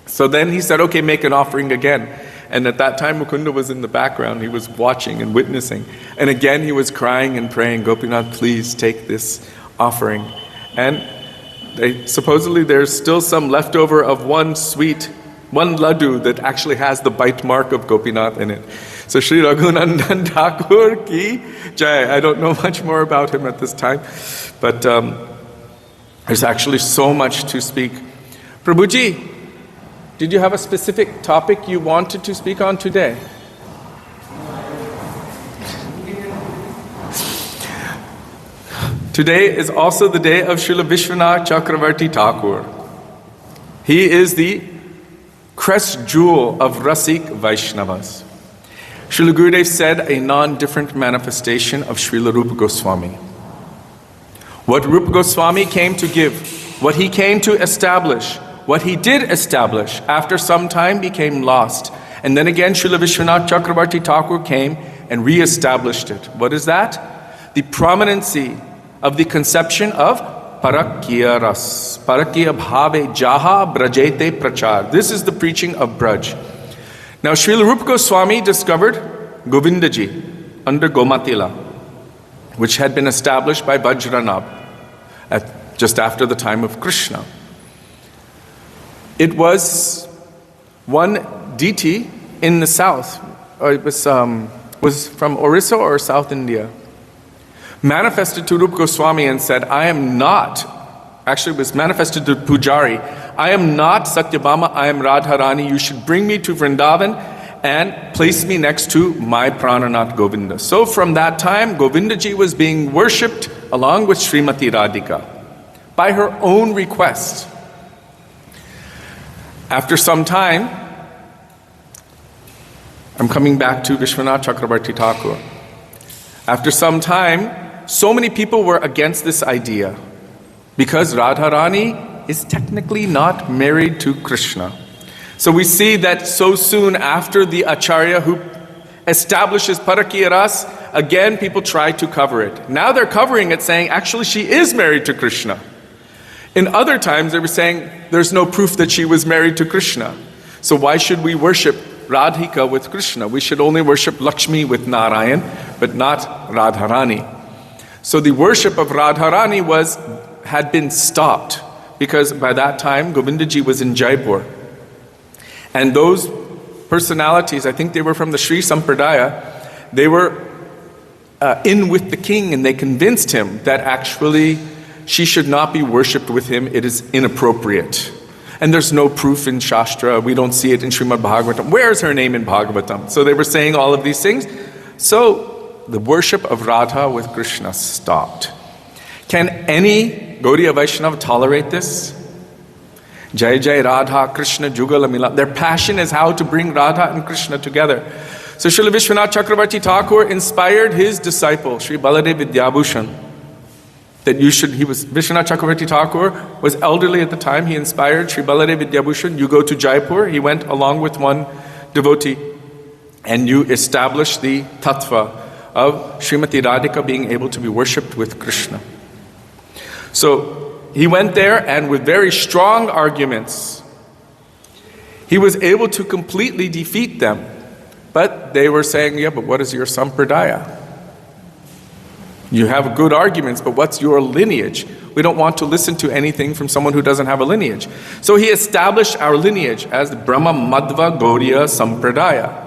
So then he said, okay, make an offering again. And at that time, Mukunda was in the background. He was watching and witnessing. And again, he was crying and praying, Gopinath, please take this offering. And supposedly there's still some leftover of one laddu that actually has the bite mark of Gopinath in it. So Sri Raghunandan Thakur ki jai. I don't know much more about him at this time, but there's actually so much to speak. Prabhuji, did you have a specific topic you wanted to speak on today? Today is also the day of Srila Vishwanath Chakravarti Thakur. He is the crest jewel of Rasik Vaishnavas. Srila Gurudev said a non-different manifestation of Srila Rupa Goswami. What Rupa Goswami came to give, what he came to establish, what he did establish, after some time became lost. And then again, Srila Vishwanath Chakravarti Thakur came and re-established it. What is that? The prominency of the conception of Parakya Ras. Parakya Bhave Jaha Brajete Prachar. This is the preaching of Braj. Now Srila Rupa Goswami discovered Govindaji under Gomatila, which had been established by Vajranab just after the time of Krishna. It was one deity in the south, or it was from Orissa or South India, manifested to Rupa Goswami and said, I am not, actually it was manifested to Pujari, I am not Satyabhama, I am Radharani, you should bring me to Vrindavan and place me next to my Prananath Govinda. So from that time, Govindaji was being worshipped along with Srimati Radhika by her own request. After some time, I'm coming back to Vishwanath Chakravarti Thakur. After some time, so many people were against this idea because Radharani is technically not married to Krishna. So we see that so soon after the Acharya who establishes Parakya Ras, again people try to cover it. Now they're covering it saying actually she is married to Krishna. In other times they were saying there's no proof that she was married to Krishna. So why should we worship Radhika with Krishna? We should only worship Lakshmi with Narayan, but not Radharani. So the worship of Radharani had been stopped because by that time Govindaji was in Jaipur. And those personalities, I think they were from the Sri Sampradaya, they were in with the king and they convinced him that actually she should not be worshipped with him, it is inappropriate. And there's no proof in Shastra, we don't see it in Srimad Bhagavatam. Where's her name in Bhagavatam? So they were saying all of these things. So the worship of Radha with Krishna stopped. Can any Gaudiya Vaishnava tolerate this? Jai Jai Radha Krishna Jugala Mila. Their passion is how to bring Radha and Krishna together. So Srila Vishwanath Chakravarti Thakur inspired his disciple, Sri Baladev Vidyabhushan, that Vishwanath Chakravarti Thakur was elderly at the time. He inspired Sri Baladev Vidyabhushan, you go to Jaipur. He went along with one devotee, and you establish the tattva of Srimati Radhika being able to be worshipped with Krishna. So he went there, and with very strong arguments, he was able to completely defeat them. But they were saying, yeah, but what is your sampradaya? You have good arguments, but what's your lineage? We don't want to listen to anything from someone who doesn't have a lineage. So he established our lineage as the Brahma Madhva Gaudiya Sampradaya.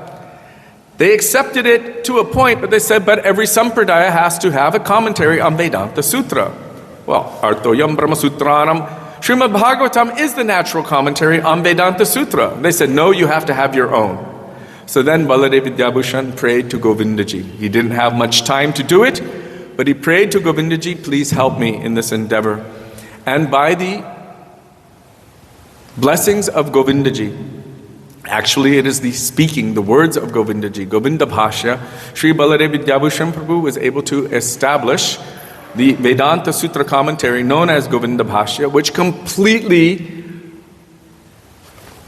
They accepted it to a point, but they said, but every sampradaya has to have a commentary on Vedanta Sutra. Well, Artoyam Brahma Sutranam, Srimad Bhagavatam is the natural commentary on Vedanta Sutra. They said, no, you have to have your own. So then Baladev Vidyabhushan prayed to Govindaji. He didn't have much time to do it, but he prayed to Govindaji, please help me in this endeavor. And by the blessings of Govindaji, actually it is the words of Govindaji, Govinda Bhashya, Sri Baladev Vidyabhushan Prabhu was able to establish the Vedanta Sutra commentary known as Govinda Bhashya, which completely,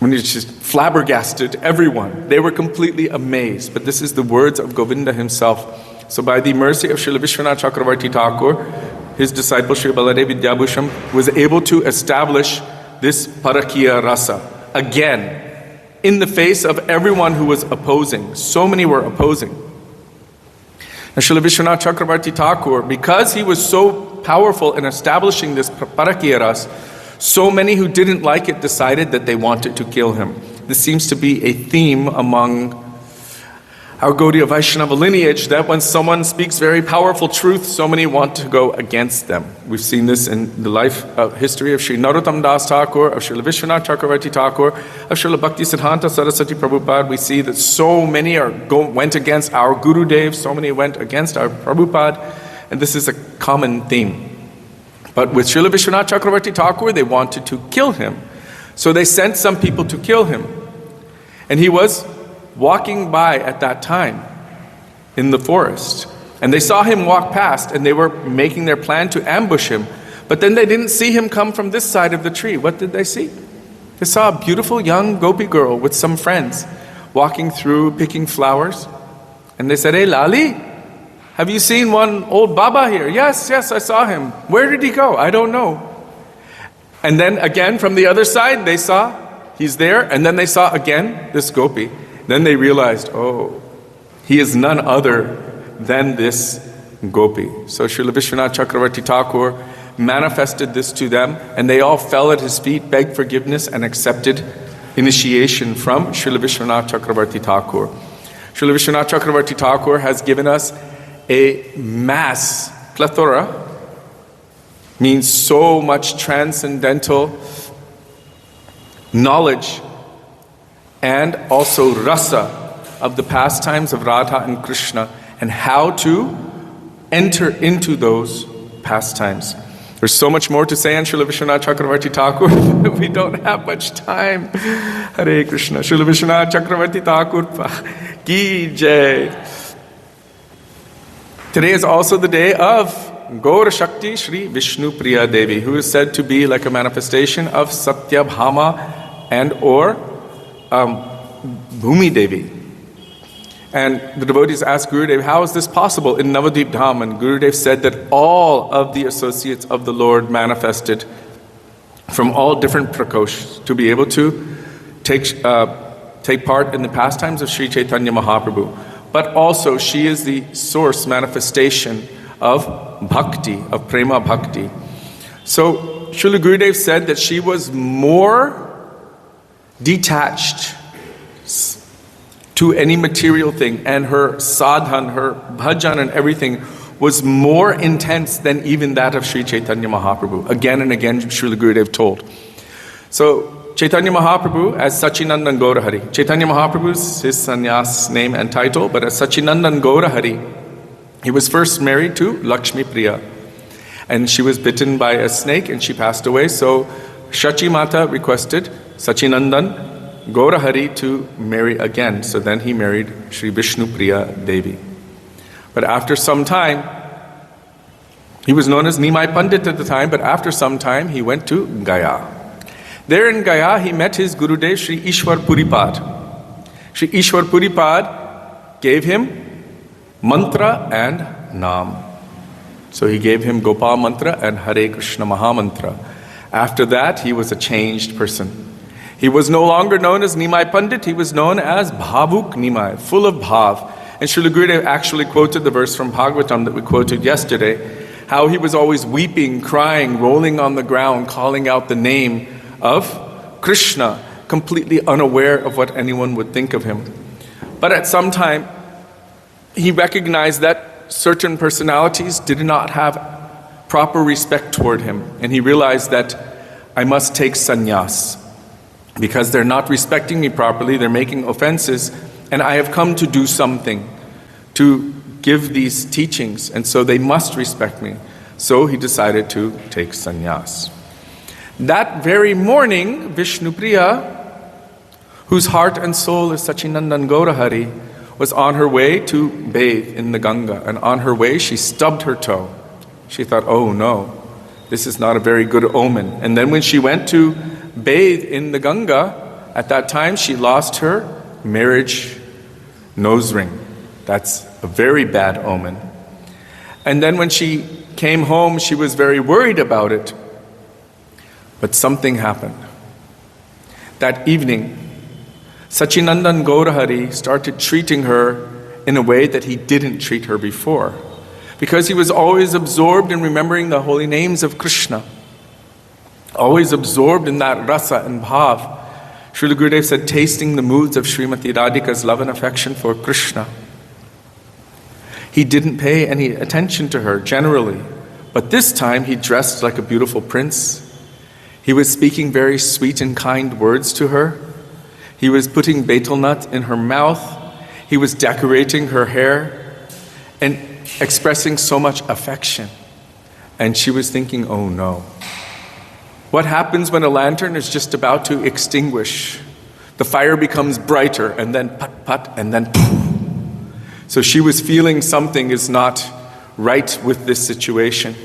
when it just flabbergasted everyone. They were completely amazed. But this is the words of Govinda himself. So by the mercy of Srila Vishwanath Chakravarti Thakur, his disciple Sri Baladev Vidyabhushan was able to establish this Parakiya Rasa again in the face of everyone who was opposing. So many were opposing. And Srila Vishwanath Chakravarti Thakur, because he was so powerful in establishing this Parakiya Rasa, so many who didn't like it decided that they wanted to kill him. This seems to be a theme among our Gaudiya Vaishnava lineage, that when someone speaks very powerful truth, so many want to go against them. We've seen this in the life history of Sri Narottam Das Thakur, of Srila Vishwanath Chakravarti Thakur, of Srila Bhakti Siddhanta Saraswati Prabhupada. We see that so many went against our Gurudev, so many went against our Prabhupada, and this is a common theme. But with Srila Vishwanath Chakravarti Thakur, they wanted to kill him. So they sent some people to kill him. And he was walking by at that time in the forest. And they saw him walk past, and they were making their plan to ambush him. But then they didn't see him come from this side of the tree. What did they see? They saw a beautiful young gopi girl with some friends walking through, picking flowers. And they said, hey, Lali, have you seen one old Baba here? Yes, I saw him. Where did he go? I don't know. And then again from the other side, they saw he's there. And then they saw again this gopi. Then they realized, oh, he is none other than this gopi. So Srila Vishwanath Chakravarti Thakur manifested this to them, and they all fell at his feet, begged forgiveness, and accepted initiation from Srila Vishwanath Chakravarti Thakur. Srila Vishwanath Chakravarti Thakur has given us a mass plethora, means so much transcendental knowledge and also rasa of the pastimes of Radha and Krishna and how to enter into those pastimes. There's so much more to say on Srila Vishwanath Chakravarti Thakur, but we don't have much time. Hare Krishna. Srila Vishwanath Chakravarti Thakur ki jai. Today is also the day of Gaura Shakti Shri Vishnu Priya Devi, who is said to be like a manifestation of Satyabhama and or Bhumi Devi. And the devotees asked Gurudev, how is this possible in Navadvip Dham? And Gurudev said that all of the associates of the Lord manifested from all different prakoshs to be able to take part in the pastimes of Sri Chaitanya Mahaprabhu. But also she is the source manifestation of bhakti, of prema bhakti. So Srila Gurudev said that she was more detached to any material thing, and her sadhan, her bhajan and everything was more intense than even that of Sri Chaitanya Mahaprabhu. Again and again Srila Gurudev told. So Chaitanya Mahaprabhu as Sachinandan Gaurahari. Chaitanya Mahaprabhu is his sannyas name and title, but as Sachinandan Gaurahari, he was first married to Lakshmi Priya. And she was bitten by a snake and she passed away. So Shachi Mata requested Sachinandan Gaurahari to marry again. So then he married Sri Vishnupriya Devi. But after some time, he was known as Nimai Pandit at the time, but after some time he went to Gaya. There in Gaya he met his Gurudev Sri Ishwar Puripad. Sri Ishwar Puripad gave him mantra and Naam. So he gave him Gopal mantra and Hare Krishna Mahamantra. After that he was a changed person. He was no longer known as Nimai Pandit, he was known as Bhavuk Nimai, full of bhav. And Srila Gurudev actually quoted the verse from Bhagavatam that we quoted yesterday, how he was always weeping, crying, rolling on the ground, calling out the name of Krishna, completely unaware of what anyone would think of him. But at some time, he recognized that certain personalities did not have proper respect toward him. And he realized that I must take sannyas, because they're not respecting me properly, they're making offenses, and I have come to do something, to give these teachings, and so they must respect me. So he decided to take sannyas. That very morning, Vishnupriya, whose heart and soul is Sachinandan Gaurahari, was on her way to bathe in the Ganga, and on her way she stubbed her toe. She thought, oh no, this is not a very good omen. And then when she went to bathe in the Ganga, at that time she lost her marriage nose ring. That's a very bad omen. And then when she came home, she was very worried about it. But something happened. That evening, Sachinandan Gaurahari started treating her in a way that he didn't treat her before, because he was always absorbed in remembering the holy names of Krishna, always absorbed in that rasa and bhav. Srila Gurudev said, tasting the moods of Srimati Radhika's love and affection for Krishna. He didn't pay any attention to her generally, but this time he dressed like a beautiful prince. He was speaking very sweet and kind words to her. He was putting betel nut in her mouth. He was decorating her hair and expressing so much affection. And she was thinking, oh no. What happens when a lantern is just about to extinguish? The fire becomes brighter, and then put put, and then poof. So she was feeling something is not right with this situation.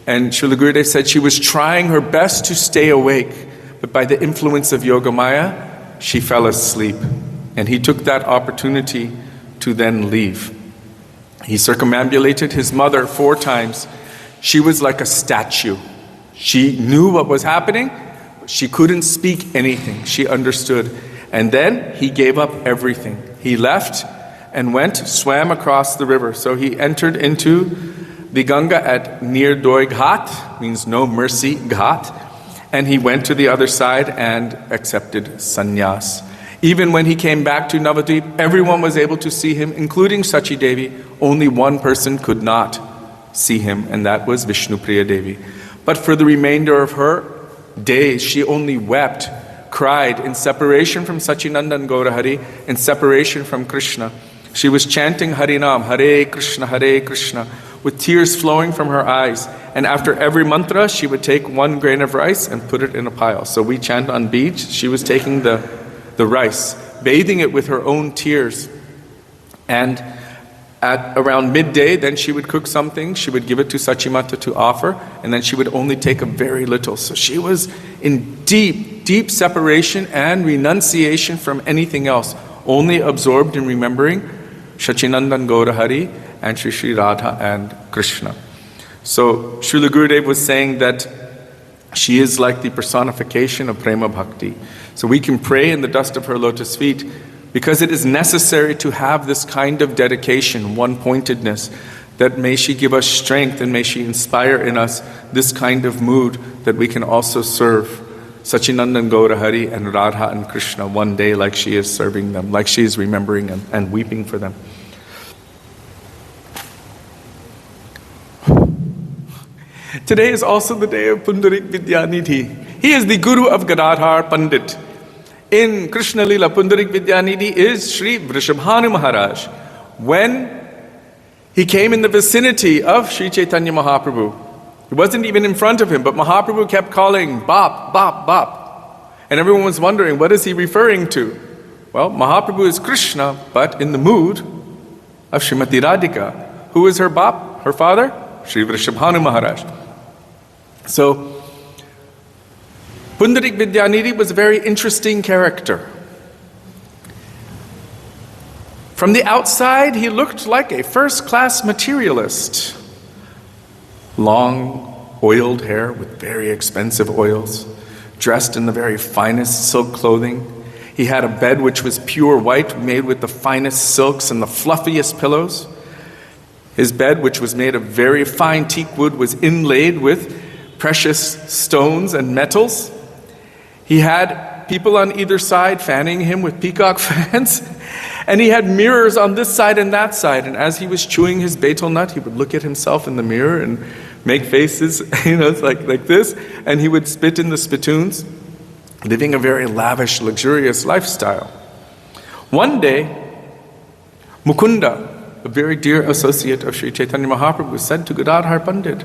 And Srila Gurudev said she was trying her best to stay awake, but by the influence of Yogamaya, she fell asleep. And he took that opportunity to then leave. He circumambulated his mother 4 times. She was like a statue. She knew what was happening, but she couldn't speak anything. She understood. And then he gave up everything. He left and swam across the river. So he entered into the Ganga at Nirdoi Ghat, means no mercy Ghat, and he went to the other side and accepted sannyas. Even when he came back to Navadvip, everyone was able to see him, including Sachi Devi. Only one person could not see him, and that was Vishnupriya Devi. But for the remainder of her days, she only wept, cried in separation from Sachinandan Gaurahari, in separation from Krishna. She was chanting Harinam, Hare Krishna, with tears flowing from her eyes. And after every mantra, she would take 1 grain of rice and put it in a pile. So we chant on beach, she was taking the rice, bathing it with her own tears. And at around midday, then she would cook something, she would give it to Sachimata to offer, and then she would only take a very little. So she was in deep, deep separation and renunciation from anything else, only absorbed in remembering Sachinandan Gaurahari and Sri Sri Radha and Krishna. So Srila Gurudev was saying that she is like the personification of Prema Bhakti. So we can pray in the dust of her lotus feet because it is necessary to have this kind of dedication, one-pointedness, that may she give us strength and may she inspire in us this kind of mood that we can also serve Sachinandan Gaurahari and Radha and Krishna one day like she is serving them, like she is remembering them and weeping for them. Today is also the day of Pundarik Vidyanidhi. He is the Guru of Gadadhar Pandit. In Krishna Lila, Pundarik Vidyanidhi is Sri Vrishabhanu Maharaj. When he came in the vicinity of Sri Chaitanya Mahaprabhu, he wasn't even in front of him, but Mahaprabhu kept calling, Bap, Bap, Bap. And everyone was wondering, what is he referring to? Well, Mahaprabhu is Krishna, but in the mood of Srimati Radhika. Who is her bap, her father? Sri Vrishabhanu Maharaj. So, Pundarik Vidyanidhi was a very interesting character. From the outside, he looked like a first-class materialist. Long, oiled hair with very expensive oils, dressed in the very finest silk clothing. He had a bed which was pure white, made with the finest silks and the fluffiest pillows. His bed, which was made of very fine teak wood, was inlaid with precious stones and metals. He had people on either side fanning him with peacock fans. And he had mirrors on this side and that side. And as he was chewing his betel nut, he would look at himself in the mirror and make faces, like this. And he would spit in the spittoons, living a very lavish, luxurious lifestyle. One day, Mukunda, a very dear associate of Sri Chaitanya Mahaprabhu, said to Gadadhar Pandit,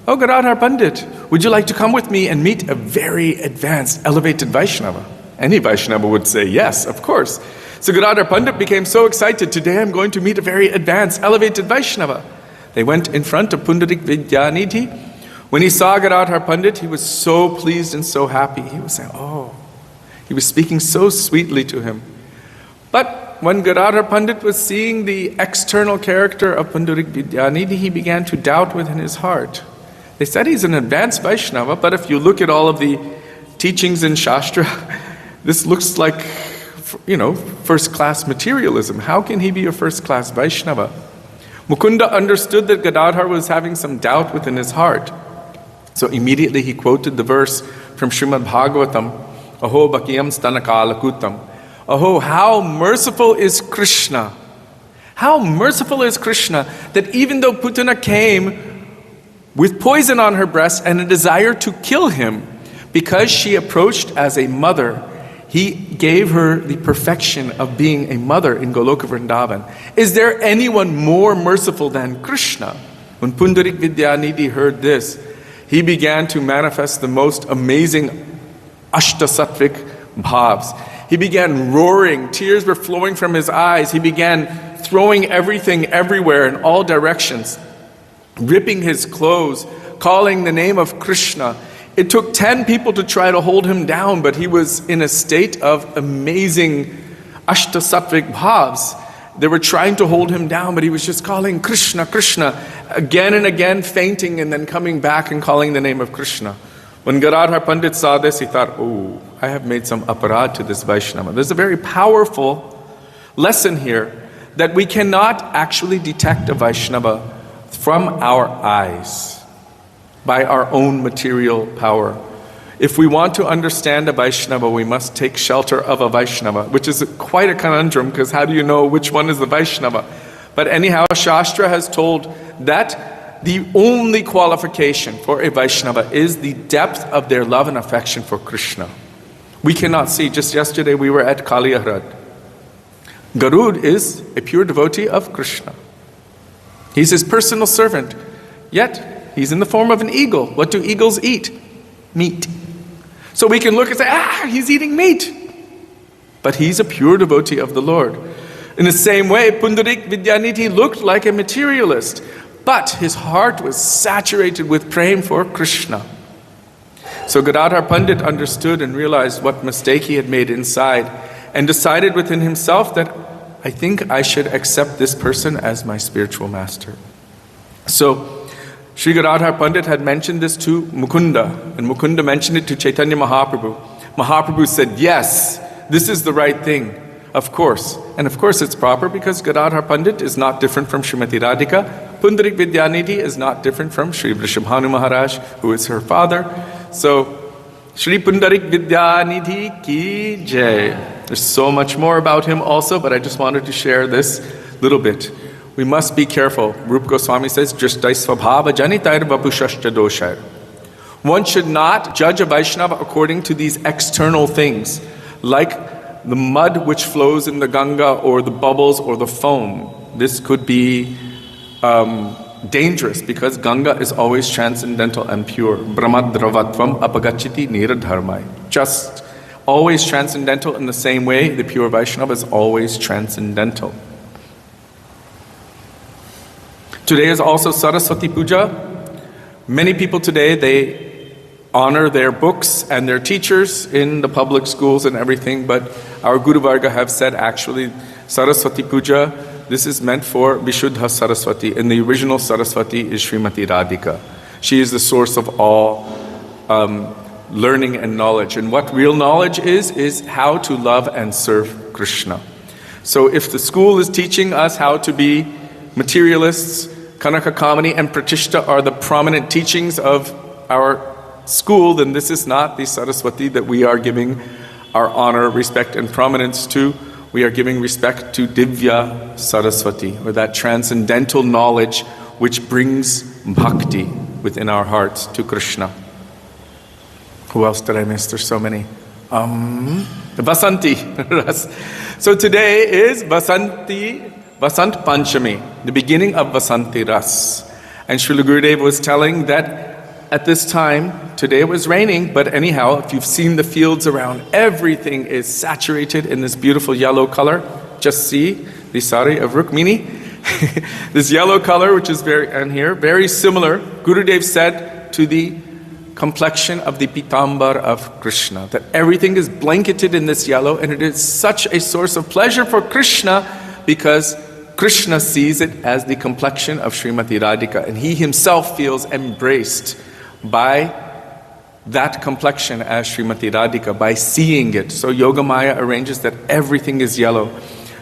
"Oh, Gadadhar Pandit, would you like to come with me and meet a very advanced, elevated Vaishnava?" Any Vaishnava would say yes, of course. So Gadadhar Pandit became so excited. Today I'm going to meet a very advanced, elevated Vaishnava. They went in front of Pundarik Vidyanidhi. When he saw Gadadhar Pandit, he was so pleased and so happy. He was saying, he was speaking so sweetly to him. But when Gadadhar Pandit was seeing the external character of Pundarik Vidyanidhi, he began to doubt within his heart. They said he's an advanced Vaishnava, but if you look at all of the teachings in Shastra, this looks like, first-class materialism. How can he be a first-class Vaishnava? Mukunda understood that Gadadhar was having some doubt within his heart. So immediately he quoted the verse from Srimad Bhagavatam, Aho Bhakiyam Stanakalakutam. Aho, how merciful is Krishna. How merciful is Krishna that even though Putana came with poison on her breast and a desire to kill him, because she approached as a mother, he gave her the perfection of being a mother in Goloka Vrindavan. Is there anyone more merciful than Krishna? When Pundarik Vidyanidhi heard this, he began to manifest the most amazing Ashtasattvic bhavs. He began roaring, tears were flowing from his eyes. He began throwing everything everywhere in all directions, ripping his clothes, calling the name of Krishna. It took 10 people to try to hold him down, but he was in a state of amazing Ashtasattvic bhavs. They were trying to hold him down, but he was just calling Krishna, Krishna, again and again, fainting and then coming back and calling the name of Krishna. When Gadadhar Pandit saw this, he thought, I have made some aparad to this Vaishnava. There's a very powerful lesson here that we cannot actually detect a Vaishnava from our eyes, by our own material power. If we want to understand a Vaishnava, we must take shelter of a Vaishnava, which is quite a conundrum, because how do you know which one is the Vaishnava? But anyhow, Shastra has told that the only qualification for a Vaishnava is the depth of their love and affection for Krishna. We cannot see. Just yesterday we were at Kaliyahrad. Garud is a pure devotee of Krishna. He's his personal servant, yet he's in the form of an eagle. What do eagles eat? Meat. So we can look and say, he's eating meat. But he's a pure devotee of the Lord. In the same way, Pundarik Vidyanidhi looked like a materialist, but his heart was saturated with praying for Krishna. So Gadadhar Pandit understood and realized what mistake he had made inside, and decided within himself that I think I should accept this person as my spiritual master. So Sri Gadadhar Pandit had mentioned this to Mukunda, and Mukunda mentioned it to Chaitanya Mahaprabhu. Mahaprabhu said, yes, this is the right thing, of course. And of course it's proper, because Gadadhar Pandit is not different from Srimati Radhika. Pundarik Vidyanidhi is not different from Sri Vrishabhanu Maharaj, who is her father. So, Sri Pundarik Vidyanidhi ki jai. There's so much more about him also, but I just wanted to share this little bit. We must be careful. Rupa Goswami says, Drishtai svabhava janitair vapushashcha doshar. One should not judge a Vaishnava according to these external things, like the mud which flows in the Ganga, or the bubbles, or the foam. This could be dangerous, because Ganga is always transcendental and pure. Brahmadravatvam apagachiti niradharmai. Just always transcendental in the same way the pure Vaishnava is always transcendental. Today is also Saraswati Puja. Many people today, they honor their books and their teachers in the public schools and everything, but our Guru Varga have said actually Saraswati Puja, this is meant for Vishuddha Saraswati, and the original Saraswati is Srimati Radhika. She is the source of all learning and knowledge. And what real knowledge is how to love and serve Krishna. So if the school is teaching us how to be materialists, Kanaka Kamani and Pratishta are the prominent teachings of our school, then this is not the Saraswati that we are giving our honor, respect, and prominence to. We are giving respect to Divya Saraswati, or that transcendental knowledge which brings bhakti within our hearts to Krishna. Who else did I miss? There's so many. Vasanti. So today is Vasant Panchami, the beginning of Vasanti Ras. And Srila Gurudev was telling that at this time, today it was raining, but anyhow, if you've seen the fields around, everything is saturated in this beautiful yellow color. Just see the sari of Rukmini. This yellow color, which is very similar, Gurudev said, to the complexion of the Pitambar of Krishna. That everything is blanketed in this yellow, and it is such a source of pleasure for Krishna because Krishna sees it as the complexion of Srimati Radhika, and he himself feels embraced by that complexion as Srimati Radhika, by seeing it. So Yogamaya arranges that everything is yellow.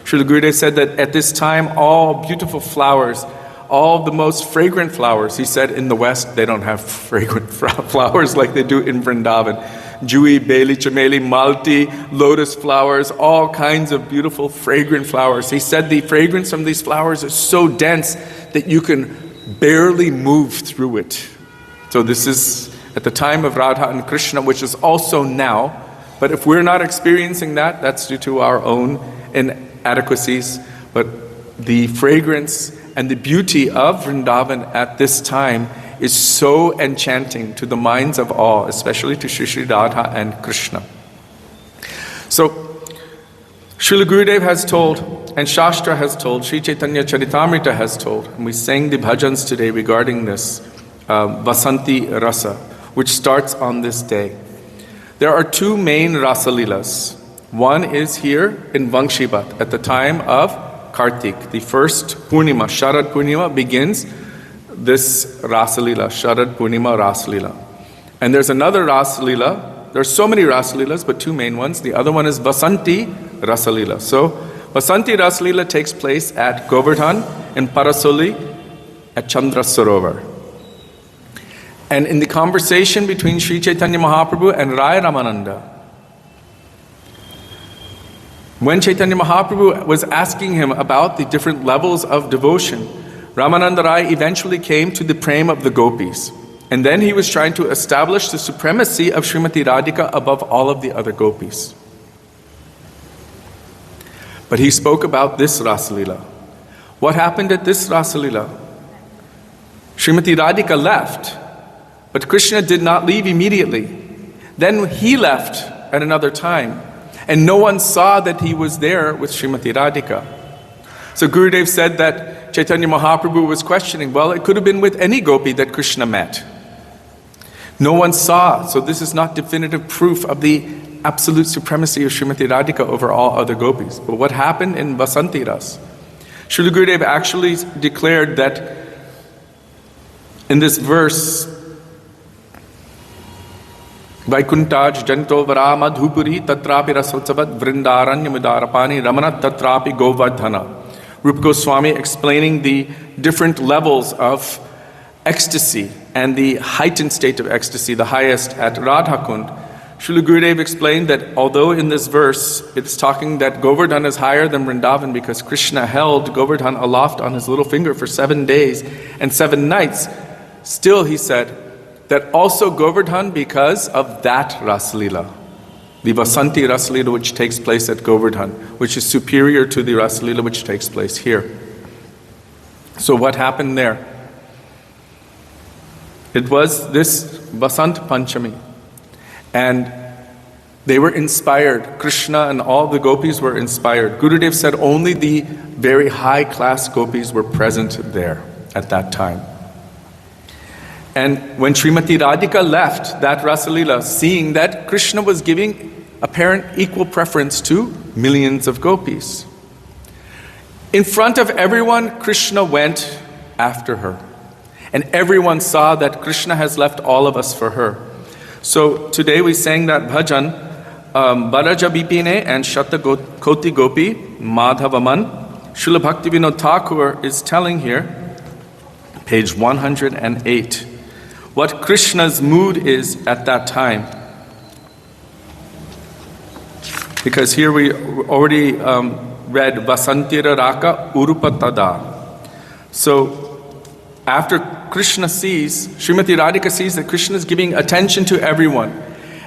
Srila Gurudev said that at this time, all beautiful flowers, all the most fragrant flowers, he said in the West, they don't have fragrant flowers like they do in Vrindavan. Jui, Beli, Chameli, Malti, lotus flowers, all kinds of beautiful fragrant flowers. He said the fragrance from these flowers is so dense that you can barely move through it. So this is at the time of Radha and Krishna, which is also now. But if we're not experiencing that, that's due to our own inadequacies. But the fragrance and the beauty of Vrindavan at this time is so enchanting to the minds of all, especially to Shri Shri Radha and Krishna. So, Srila Gurudev has told, and Shastra has told, Sri Chaitanya Charitamrita has told, and we sang the bhajans today regarding this, Vasanti Rasa, which starts on this day. There are two main Rasalilas. One is here in Vangshibat at the time of Kartik. The first Purnima, Sharad Purnima, begins this Rasalila, Sharad Purnima Rasalila. And there's another Rasalila. There are so many Rasalilas, but two main ones. The other one is Vasanti Rasalila. So Vasanti Rasalila takes place at Govardhan in Parasoli at Chandra Sarovar. And in the conversation between Sri Chaitanya Mahaprabhu and Rai Ramananda, when Chaitanya Mahaprabhu was asking him about the different levels of devotion, Ramananda Rai eventually came to the prem of the gopis. And then he was trying to establish the supremacy of Srimati Radhika above all of the other gopis. But he spoke about this Rasalila. What happened at this Rasalila? Srimati Radhika left, but Krishna did not leave immediately. Then he left at another time, and no one saw that he was there with Srimati Radhika. So Gurudev said that Chaitanya Mahaprabhu was questioning, well, it could have been with any gopi that Krishna met. No one saw, so this is not definitive proof of the absolute supremacy of Srimati Radhika over all other gopis. But what happened in Vasanti Ras? Srila Gurudev actually declared that in this verse, Vaikuntha janto varama dhupuri tatrapi rasotsavat vrindaranya mudarapani ramanat tatrapi govardhana. Rupa Goswami explaining the different levels of ecstasy and the heightened state of ecstasy, the highest at Radhakund. Srila Gurudev explained that although in this verse it's talking that Govardhan is higher than Vrindavan because Krishna held Govardhan aloft on his little finger for 7 days and 7 nights, still he said that also Govardhan because of that Rasalila, the Vasanti Rasalila which takes place at Govardhan, which is superior to the Rasalila which takes place here. So what happened there? It was this Vasant Panchami. And They were inspired. Krishna and all the gopis were inspired. Gurudev said only the very high-class gopis were present there at that time. And when Srimati Radhika left that Rasalila, seeing that Krishna was giving apparent equal preference to millions of gopis, in front of everyone, Krishna went after her. And everyone saw that Krishna has left all of us for her. So today we sang that bhajan, Baraja Bipine and Shata Koti Gopi, Madhavaman. Srila Bhaktivinoda Thakur is telling here, page 108, what Krishna's mood is at that time. Because here we already read Vasantira Raka Urupatada. So after Krishna sees, Srimati Radhika sees that Krishna is giving attention to everyone,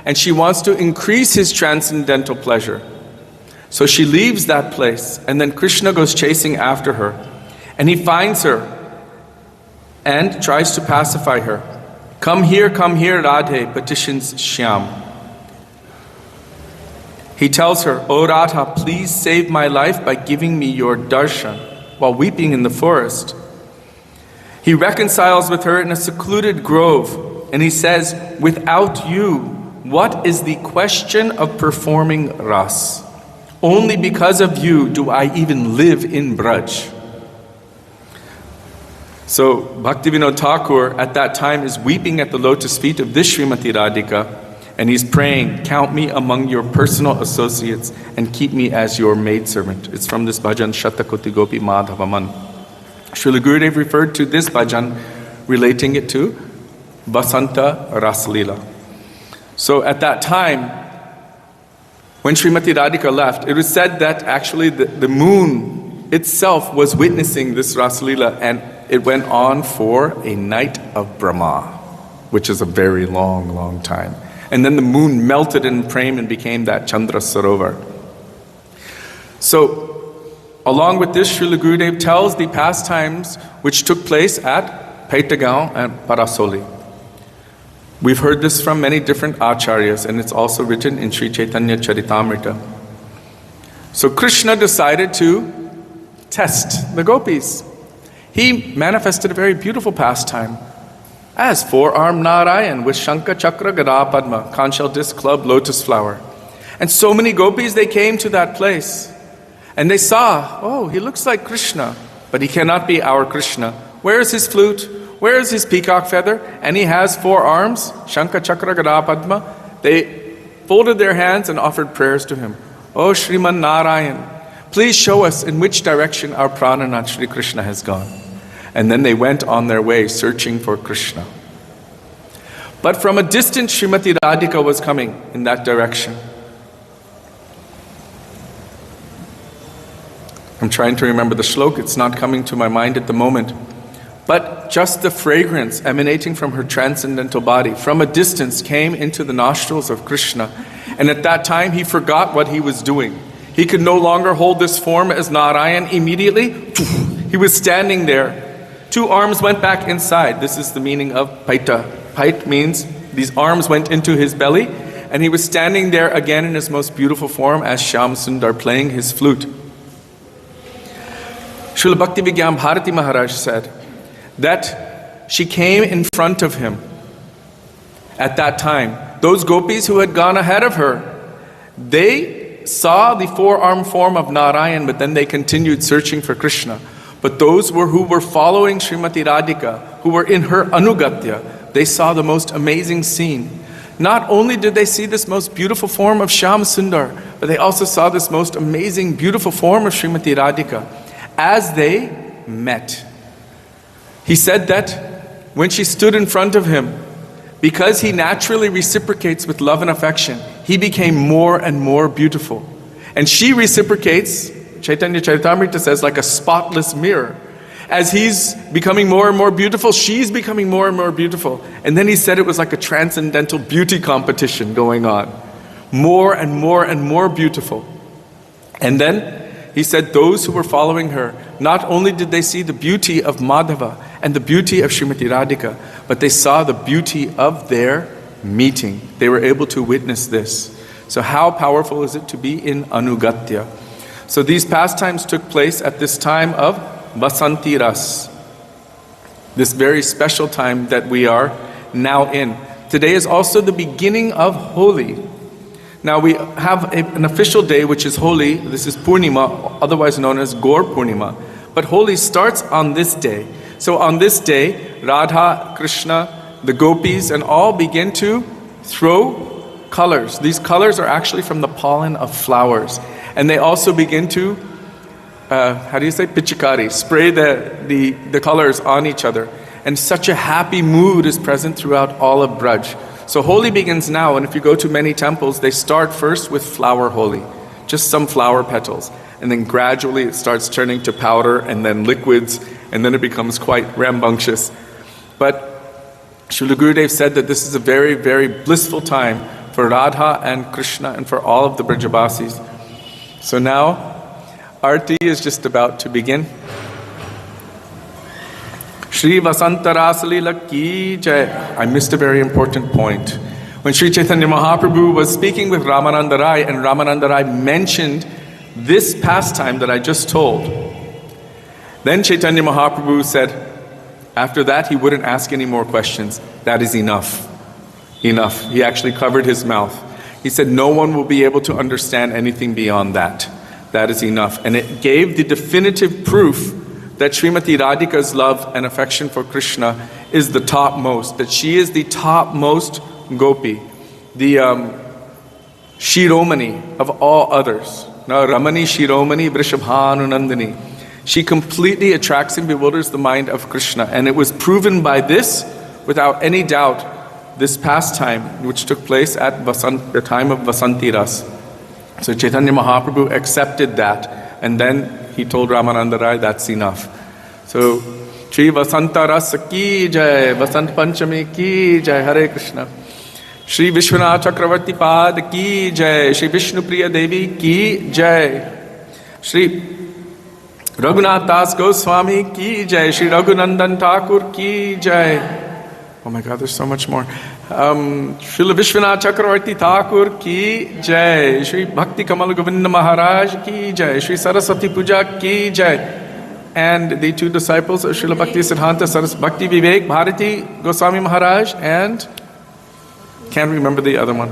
and she wants to increase his transcendental pleasure. So she leaves that place, and then Krishna goes chasing after her, and he finds her and tries to pacify her. Come here, Radhe, petitions Shyam. He tells her, O Radha, please save my life by giving me your darshan, while weeping in the forest. He reconciles with her in a secluded grove, and he says, without you, what is the question of performing ras? Only because of you do I even live in Braj. So Bhaktivinoda Thakur at that time is weeping at the lotus feet of this Srimati Radhika, and he's praying, count me among your personal associates and keep me as your maidservant. It's from this bhajan, Shatakoti Gopi Madhavaman. Srila Gurudev referred to this bhajan, relating it to Vasanta Rasalila. So at that time, when Srimati Radhika left, it was said that actually the moon itself was witnessing this Rasalila, and it went on for a night of Brahma, which is a very long, long time. And then the moon melted in prem and became that Chandra Sarovar. So, along with this, Srila Gurudev tells the pastimes which took place at Paitagaon and Parasoli. We've heard this from many different acharyas, and it's also written in Sri Chaitanya Charitamrita. So Krishna decided to test the gopis. He manifested a very beautiful pastime as four-armed Narayan with Shankha, Chakra, Gada, Padma, conch shell, disc, club, lotus flower. And so many gopis, they came to that place. And they saw, oh, he looks like Krishna, but he cannot be our Krishna. Where is his flute? Where is his peacock feather? And he has four arms, Shankha, Chakra, Gada, Padma. They folded their hands and offered prayers to him. Oh, Shriman Narayan, please show us in which direction our Prananath Shri Krishna has gone. And then they went on their way searching for Krishna. But from a distance, Srimati Radhika was coming in that direction. I'm trying to remember the shlok, it's not coming to my mind at the moment. But just the fragrance emanating from her transcendental body from a distance came into the nostrils of Krishna. And at that time, he forgot what he was doing. He could no longer hold this form as Narayan immediately. He was standing there. Two arms went back inside. This is the meaning of paita. Pait means these arms went into his belly, and he was standing there again in his most beautiful form as Shyam Sundar playing his flute. Srila Bhakti Vigyam Bharati Maharaj said that she came in front of him at that time. Those gopis who had gone ahead of her, they saw the four-armed form of Narayan, but then they continued searching for Krishna. But those who were following Srimati Radhika, who were in her Anugatya, they saw the most amazing scene. Not only did they see this most beautiful form of Shyam Sundar, but they also saw this most amazing, beautiful form of Srimati Radhika as they met. He said that when she stood in front of him, because he naturally reciprocates with love and affection, he became more and more beautiful. And she reciprocates, Chaitanya Charitamrita says, like a spotless mirror. As he's becoming more and more beautiful, she's becoming more and more beautiful. And then he said it was like a transcendental beauty competition going on. More and more and more beautiful. And then he said those who were following her, not only did they see the beauty of Madhava and the beauty of Srimati Radhika, but they saw the beauty of their meeting. They were able to witness this. So how powerful is it to be in Anugatya? So these pastimes took place at this time of Vasanti Ras, this very special time that we are now in. Today is also the beginning of Holi. Now we have an official day which is Holi. This is Purnima, otherwise known as Gaur Purnima. But Holi starts on this day. So on this day, Radha, Krishna, the gopis, and all begin to throw colors. These colors are actually from the pollen of flowers. And they also begin to, pichikari, spray the colors on each other. And such a happy mood is present throughout all of Braj. So Holi begins now, and if you go to many temples, they start first with flower Holi, just some flower petals. And then gradually it starts turning to powder and then liquids, and then it becomes quite rambunctious. But Srila Gurudev said that this is a very, very blissful time for Radha and Krishna and for all of the Brajabasis. So now, Arti is just about to begin. Shri Vasantarasali Ki Jai. I missed a very important point. When Sri Chaitanya Mahaprabhu was speaking with Ramananda Rai, and Ramananda Rai mentioned this pastime that I just told, then Chaitanya Mahaprabhu said, after that he wouldn't ask any more questions. That is enough. Enough. He actually covered his mouth. He said, no one will be able to understand anything beyond that. That is enough. And it gave the definitive proof that Srimati Radhika's love and affection for Krishna is the topmost, that she is the topmost gopi, the Shiromani of all others. Now, Ramani Shiromani Vrishabhanu Nandini. She completely attracts and bewilders the mind of Krishna. And it was proven by this, without any doubt, this pastime which took place at the time of Vasanti Ras. So Chaitanya Mahaprabhu accepted that, and then he told Ramananda Rai, that's enough. So, Shri Vasanta Rasa Ki Jai, Vasant Panchami Ki Jai, Hare Krishna. Shri Vishwanath Chakravarti Pad Ki Jai, Shri Vishnu Priya Devi Ki Jai, Shri Raghunath Das Goswami Ki Jai, Shri Raghunandan Thakur Ki Jai. Oh my God, there's so much more. Srila Vishwanath Chakravarti Thakur Ki Jai, Shri Bhakti Kamal Govinda Maharaj Ki Jai, Shri Saraswati Puja Ki Jai, and the two disciples of Srila Bhakti Siddhanta Saraswati Bhakti Vivek Bharati Goswami Maharaj, and can't remember the other one.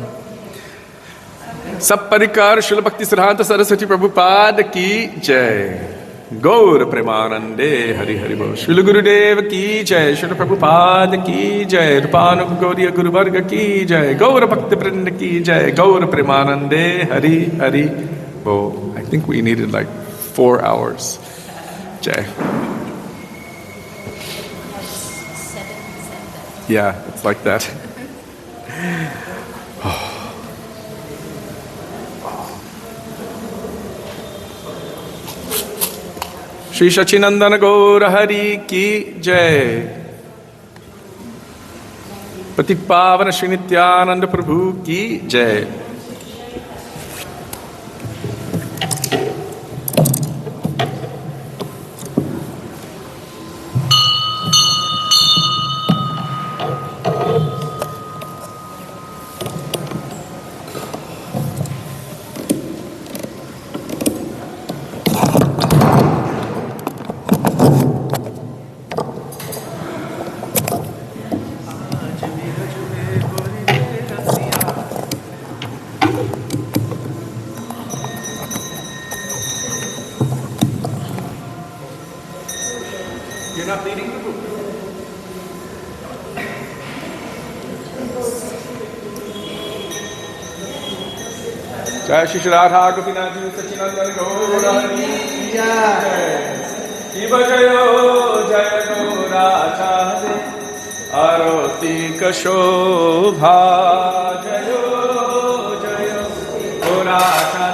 Sab Parikar Srila Bhakti Siddhanta Saraswati Prabhupada Ki Jai. Gaur Premanande Hari Hari Bol. Srila Gurudev Ki Jai, Srila Prabhupada Ki Jai, Rupanuk Gauriya Guru Varga Ki Jai, Gaur Bhakti Vrinda Ki Jai, Gaur Premanande Hari Hari Bol. I think we needed like 4 hours. Jai. Yeah, it's like that. Shri Shachinandana Gaura Hari Ki Jai. Patik Pavana Shri Nityananda Prabhu Ki Jai. You're not leading the group. Jai Shri Radha Gopinath Ji Sachinandana Gaura Hari Jai. Shiva Jayo Jaya Gaura Chahde Aroti Kashobha Jayo Jayo Gaura Chahde.